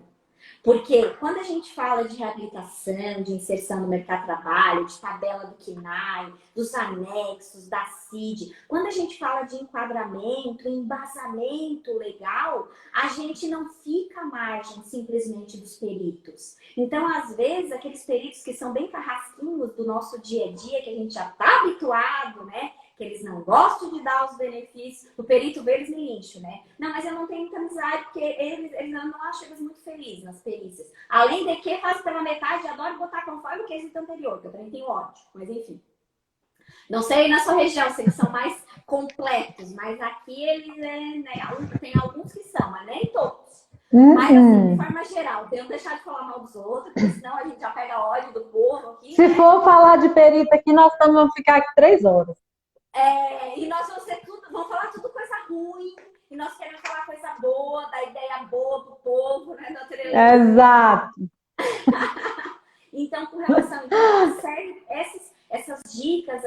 Porque quando a gente fala de reabilitação, de inserção no mercado de trabalho, de tabela do CNAE, dos anexos, da CID, quando a gente fala de enquadramento, embasamento legal, a gente não fica à margem simplesmente dos peritos. Então, às vezes, aqueles peritos que são bem carrasquinhos do nosso dia a dia, que a gente já está habituado, né? Que eles não gostam de dar os benefícios, o perito vê eles me lincho, né? Não, mas eu não tenho muita amizade, porque eles não acham eles muito felizes nas perícias. Além de que faz pela metade, adoro botar conforme o quesito anterior, que eu também tenho ódio, mas enfim. Não sei na sua região se eles são mais completos, mas aqui eles, né, tem alguns que são, mas nem todos. Mas assim, de forma geral, eu não deixar de falar mal dos outros, porque senão a gente já pega ódio do povo aqui. Se né? for falar de perito aqui, nós vamos ficar aqui 3 horas. E nós vamos falar tudo coisa ruim, e nós queremos falar coisa boa, dar ideia boa pro povo, né, doutora Helena? Exato. Então, com relação a essas dicas,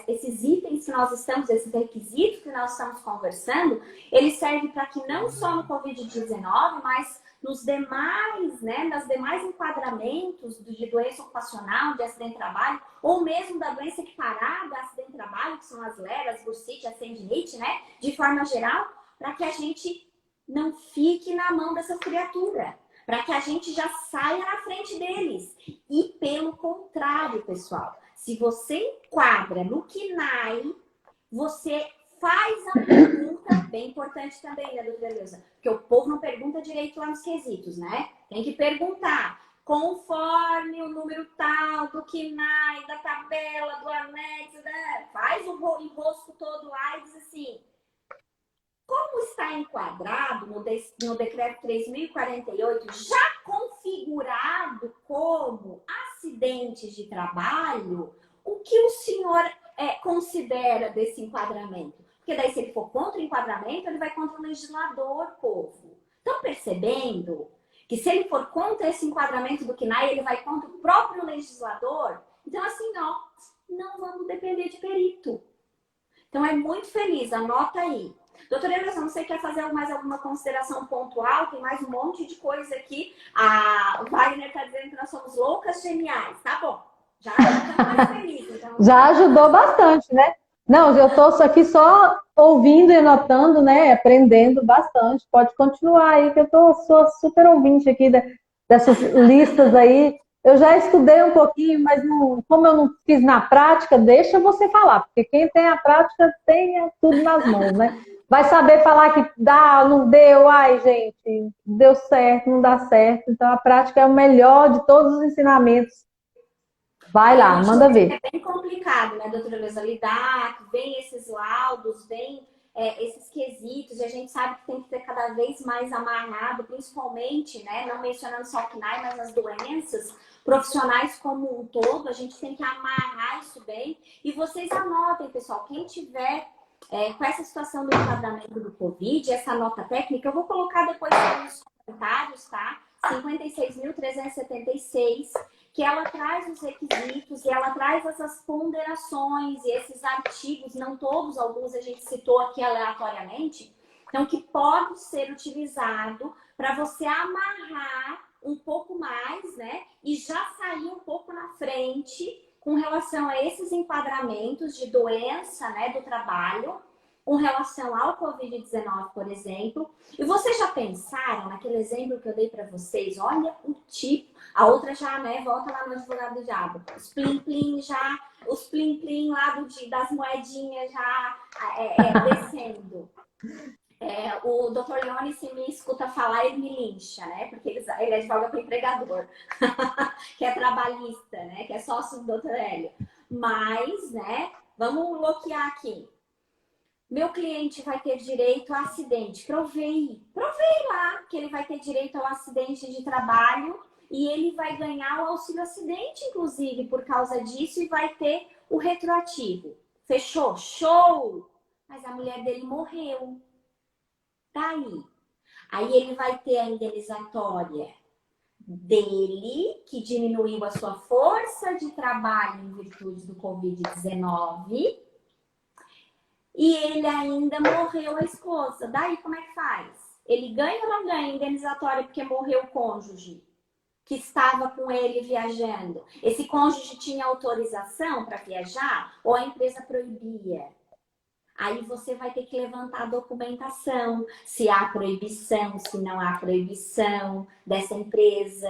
esses itens que nós estamos, esses requisitos que nós estamos conversando, eles servem para que não só no Covid-19, mas nos demais, né, nos demais enquadramentos de doença ocupacional, de acidente de trabalho, ou mesmo da doença equiparada a acidente de trabalho, que são as leras, bursite, a tendinite, né, de forma geral, para que a gente não fique na mão dessas criaturas, para que a gente já saia na frente deles. E pelo contrário, pessoal, se você enquadra no CNAE, você faz a pergunta, bem importante também, né, doutora Eleusa? Porque o povo não pergunta direito lá nos quesitos, né? Tem que perguntar conforme o número tal do CNAE, da tabela, do anexo, né? Faz o enrosco todo lá e diz assim: como está enquadrado no decreto 3.048, já configurado como acidentes de trabalho, o que o senhor considera desse enquadramento? Porque daí, se ele for contra o enquadramento, ele vai contra o legislador, povo. Estão percebendo que se ele for contra esse enquadramento do CNAE, ele vai contra o próprio legislador? Então, assim, ó, não vamos depender de perito. Então, é muito feliz, anota aí. Doutora Eleusa, não sei se quer fazer mais alguma consideração pontual, tem mais um monte de coisa aqui. O Wagner está dizendo que nós somos loucas geniais. Tá bom, já estamos mais felizes. Então... Já ajudou bastante, né? Não, eu estou aqui só ouvindo e anotando, né? Aprendendo bastante. Pode continuar aí, que eu sou super ouvinte aqui dessas listas aí. Eu já estudei um pouquinho, mas como eu não fiz na prática, deixa você falar, porque quem tem a prática tem tudo nas mãos, né? Vai saber falar que dá, não deu, ai, gente, deu certo, não dá certo. Então, a prática é o melhor de todos os ensinamentos. Vai lá, manda ver. É bem complicado, né, doutora Eleusa, lidar, vem esses laudos, vem esses quesitos, e a gente sabe que tem que ter cada vez mais amarrado, principalmente, né, não mencionando só o CNAE, mas as doenças profissionais como um todo, a gente tem que amarrar isso bem. E vocês anotem, pessoal, quem tiver com essa situação do enquadramento do Covid, essa nota técnica, eu vou colocar depois nos comentários, tá? 56.376, que ela traz os requisitos e ela traz essas ponderações e esses artigos, não todos, alguns a gente citou aqui aleatoriamente, então que pode ser utilizado para você amarrar um pouco mais, né? E já sair um pouco na frente com relação a esses enquadramentos de doença, né, do trabalho, com relação ao Covid-19, por exemplo. E vocês já pensaram naquele exemplo que eu dei para vocês? Olha o tipo, a outra já, né, volta lá no advogado do diabo. Os plim-plim já, os plim-plim lá das moedinhas já descendo. O Dr. Leone, se me escuta falar, ele me lincha, né? Porque ele advoga para o empregador, que é trabalhista, né? Que é sócio do Dr. Hélio. Mas, né? Vamos bloquear aqui. Meu cliente vai ter direito a acidente. Provei lá que ele vai ter direito ao acidente de trabalho e ele vai ganhar o auxílio acidente, inclusive, por causa disso, e vai ter o retroativo. Fechou? Show! Mas a mulher dele morreu. Daí. Aí ele vai ter a indenizatória dele, que diminuiu a sua força de trabalho em virtude do Covid-19, e ele ainda morreu a esposa. Daí como é que faz? ele ganha ou não ganha indenizatória porque morreu o cônjuge que estava com ele viajando? Esse cônjuge tinha autorização para viajar ou a empresa proibia? Aí você vai ter que levantar a documentação, se há proibição, se não há proibição dessa empresa.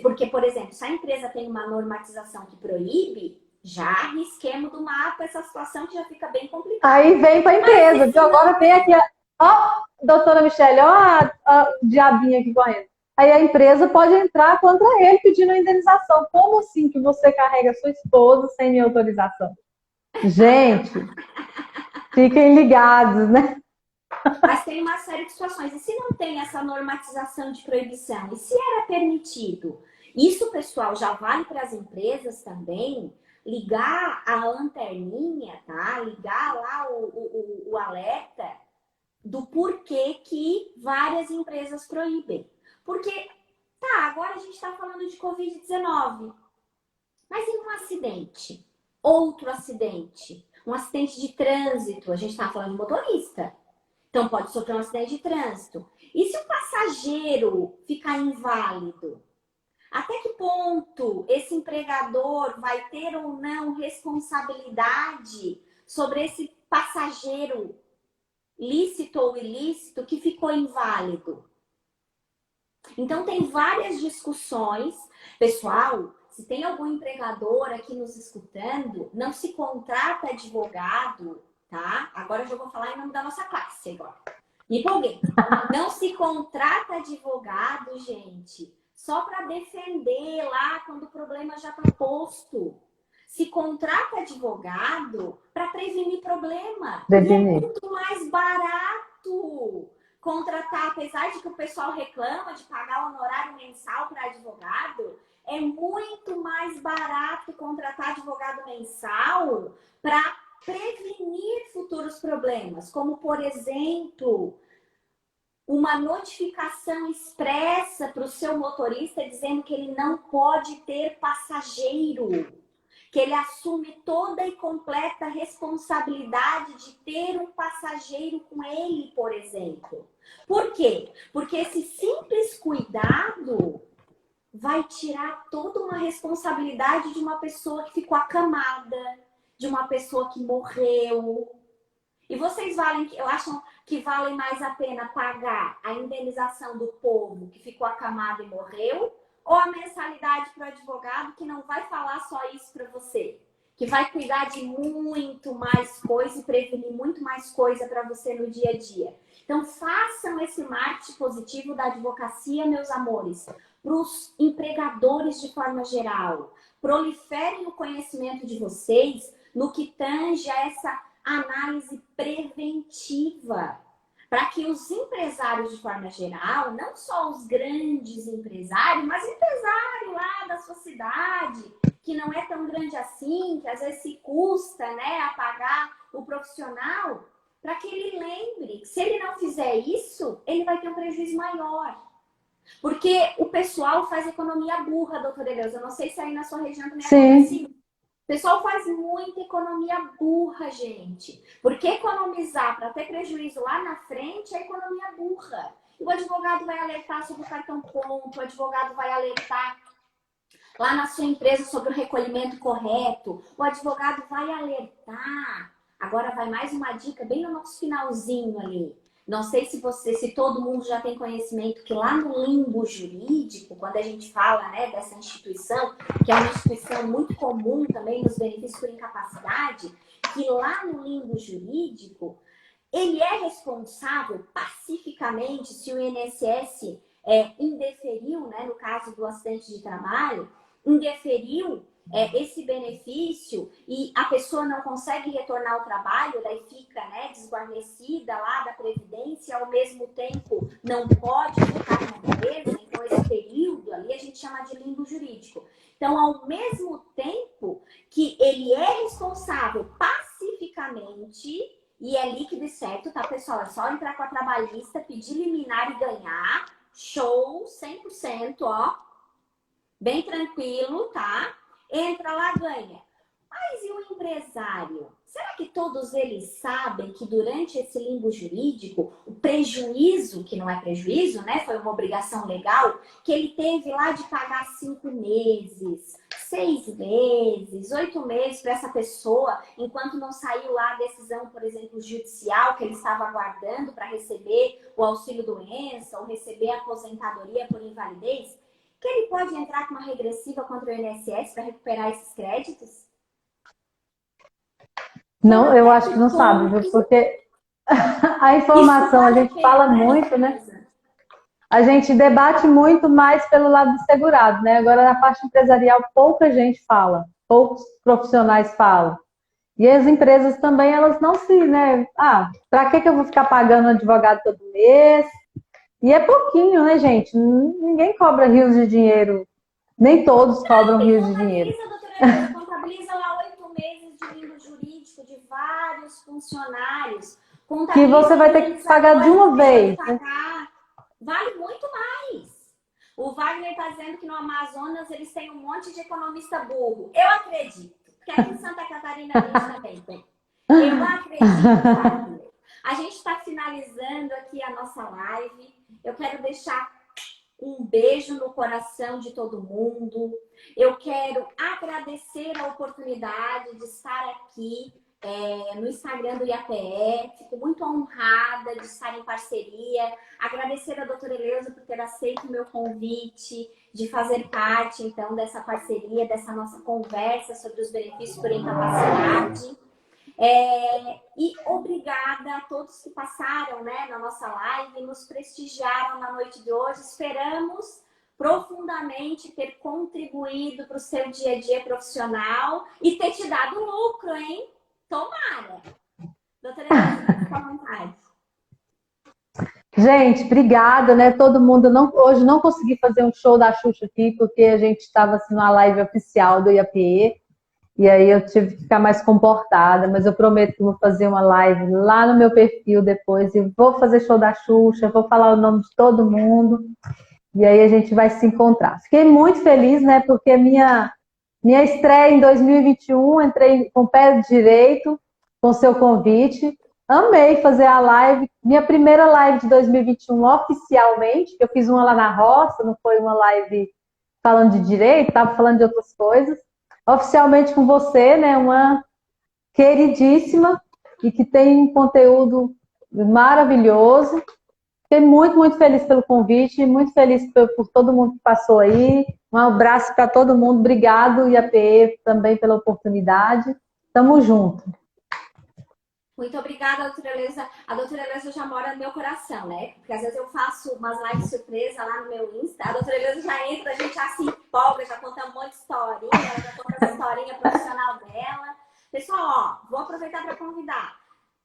Porque, por exemplo, se a empresa tem uma normatização que proíbe, já risquemos do mapa essa situação que já fica bem complicada. Aí vem para a empresa, viu? Agora vem aqui, ó, doutora Michele, ó a diabinha aqui correndo. Aí a empresa pode entrar contra ele pedindo a indenização. Como assim que você carrega sua esposa sem minha autorização? Gente, fiquem ligados, né? Mas tem uma série de situações. E se não tem essa normatização de proibição? E se era permitido? Isso, pessoal, já vale para as empresas também. Ligar a lanterninha, tá? Ligar lá o alerta do porquê que várias empresas proíbem. Porque, tá, agora a gente está falando de Covid-19. Mas e um acidente? Outro acidente? Um acidente de trânsito? A gente está falando de motorista. Então, pode sofrer um acidente de trânsito. E se o passageiro ficar inválido? Até que ponto esse empregador vai ter ou não responsabilidade sobre esse passageiro lícito ou ilícito que ficou inválido? Então, tem várias discussões. Pessoal, se tem algum empregador aqui nos escutando, não se contrata advogado, tá? Agora eu já vou falar em nome da nossa classe agora. Me empolguei. Não se contrata advogado, gente, só para defender lá quando o problema já está posto. Se contrata advogado para prevenir problema. E é muito mais barato contratar, apesar de que o pessoal reclama de pagar honorário mensal para advogado, é muito mais barato contratar advogado mensal para prevenir futuros problemas, como, por exemplo, uma notificação expressa para o seu motorista dizendo que ele não pode ter passageiro, que ele assume toda e completa responsabilidade de ter um passageiro com ele, por exemplo. Por quê? Porque esse simples cuidado vai tirar toda uma responsabilidade de uma pessoa que ficou acamada, de uma pessoa que morreu. E vocês acham que vale mais a pena pagar a indenização do povo que ficou acamado e morreu? Ou a mensalidade para o advogado que não vai falar só isso para você? Que vai cuidar de muito mais coisa e prevenir muito mais coisa para você no dia a dia. Então, façam esse marketing positivo da advocacia, meus amores, para os empregadores de forma geral. Proliferem o conhecimento de vocês no que tange a essa análise preventiva. Para que os empresários de forma geral, não só os grandes empresários, mas empresário lá da sua cidade, que não é tão grande assim, que às vezes se custa, né, a pagar o profissional, para que ele lembre que se ele não fizer isso, ele vai ter um prejuízo maior. Porque o pessoal faz economia burra, doutora Eleusa. Eu não sei se aí na sua região também acontece. O pessoal faz muita economia burra, gente. Porque economizar para ter prejuízo lá na frente é economia burra. E o advogado vai alertar sobre o cartão ponto, o advogado vai alertar lá na sua empresa sobre o recolhimento correto, o advogado vai alertar. Agora vai mais uma dica bem no nosso finalzinho ali. Não sei se todo mundo já tem conhecimento que lá no limbo jurídico, quando a gente fala, né, dessa instituição, que é uma instituição muito comum também nos benefícios por incapacidade, que lá no limbo jurídico, ele é responsável pacificamente se o INSS indeferiu, né, no caso do acidente de trabalho, indeferiu esse benefício e a pessoa não consegue retornar ao trabalho, daí fica, né, desguarnecida lá da Previdência, ao mesmo tempo não pode ficar na empresa, então esse período ali a gente chama de limbo jurídico. Então, ao mesmo tempo que ele é responsável pacificamente, e é líquido e certo, tá, pessoal? É só entrar com a trabalhista, pedir liminar e ganhar, show, 100%, ó, bem tranquilo, tá? Entra lá, ganha. Mas e o empresário? Será que todos eles sabem que durante esse limbo jurídico, prejuízo, que não é prejuízo, né? Foi uma obrigação legal, que ele teve lá de pagar 5 meses, 6 meses, 8 meses para essa pessoa, enquanto não saiu lá a decisão, por exemplo, judicial, que ele estava aguardando para receber o auxílio-doença ou receber a aposentadoria por invalidez, que ele pode entrar com uma regressiva contra o INSS para recuperar esses créditos? Não, eu acho que não sabe, viu? Porque a informação a gente fala muito, né? A gente debate muito mais pelo lado do segurado, né? Agora, na parte empresarial, pouca gente fala, poucos profissionais falam. E as empresas também, elas não se, né? Ah, para que eu vou ficar pagando advogado todo mês? E é pouquinho, né, gente? Ninguém cobra rios de dinheiro. Nem todos cobram rios de dinheiro. Contabiliza lá 8 meses de limbo jurídico de vários funcionários. Que você vai ter que pagar de uma vez. Né? Vale muito mais. O Wagner está dizendo que no Amazonas eles têm um monte de economista burro. Eu acredito. Porque aqui em Santa Catarina a gente também tem. Eu acredito, Wagner. A gente está finalizando aqui a nossa live. Eu quero deixar um beijo no coração de todo mundo. Eu quero agradecer a oportunidade de estar aqui no Instagram do IAPE. Fico muito honrada de estar em parceria. Agradecer a doutora Eleusa por ter aceito o meu convite de fazer parte, então, dessa parceria, dessa nossa conversa sobre os benefícios por incapacidade. E obrigada a todos que passaram, né, na nossa live, nos prestigiaram na noite de hoje. Esperamos profundamente ter contribuído para o seu dia a dia profissional e ter te dado lucro, hein? Tomara! Doutora Eleusa, fica à vontade. Gente, obrigada, né? Todo mundo hoje não consegui fazer um show da Xuxa aqui, porque a gente estava assim, numa live oficial do IAPE. E aí eu tive que ficar mais comportada, mas eu prometo que vou fazer uma live lá no meu perfil depois e vou fazer show da Xuxa, vou falar o nome de todo mundo e aí a gente vai se encontrar. Fiquei muito feliz, né, porque minha estreia em 2021, entrei com o pé direito com seu convite, amei fazer a live, minha primeira live de 2021 oficialmente, que eu fiz uma lá na roça, não foi uma live falando de direito, estava falando de outras coisas. Oficialmente com você, né? Uma queridíssima e que tem um conteúdo maravilhoso. Fiquei muito, muito feliz pelo convite, muito feliz por todo mundo que passou aí. Um abraço para todo mundo. Obrigado, IAPE, também pela oportunidade. Tamo junto. Muito obrigada, doutora Eleusa. A doutora Eleusa já mora no meu coração, né? Porque às vezes eu faço umas lives surpresa lá no meu Insta. A doutora Eleusa já entra, a gente já se empolga, já conta um monte de historinha, ela já conta a historinha profissional dela. Pessoal, ó, vou aproveitar para convidar.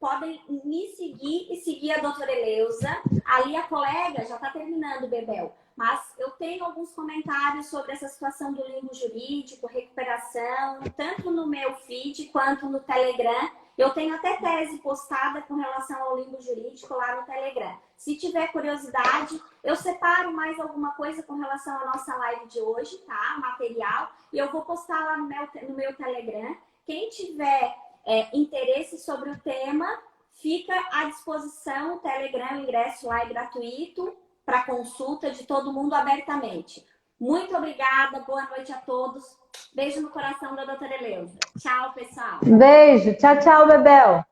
Podem me seguir e seguir a doutora Eleusa. Ali a colega já está terminando, Bebel. Mas eu tenho alguns comentários sobre essa situação do limbo jurídico, recuperação, tanto no meu feed quanto no Telegram. Eu tenho até tese postada com relação ao limbo jurídico lá no Telegram. Se tiver curiosidade, eu separo mais alguma coisa com relação à nossa live de hoje, tá? Material. E eu vou postar lá no meu Telegram. Quem tiver interesse sobre o tema, fica à disposição. O Telegram, o ingresso lá é gratuito para consulta de todo mundo abertamente. Muito obrigada, boa noite a todos. Beijo no coração da doutora Eleusa. Tchau, pessoal. Beijo. Tchau, tchau, Bebel.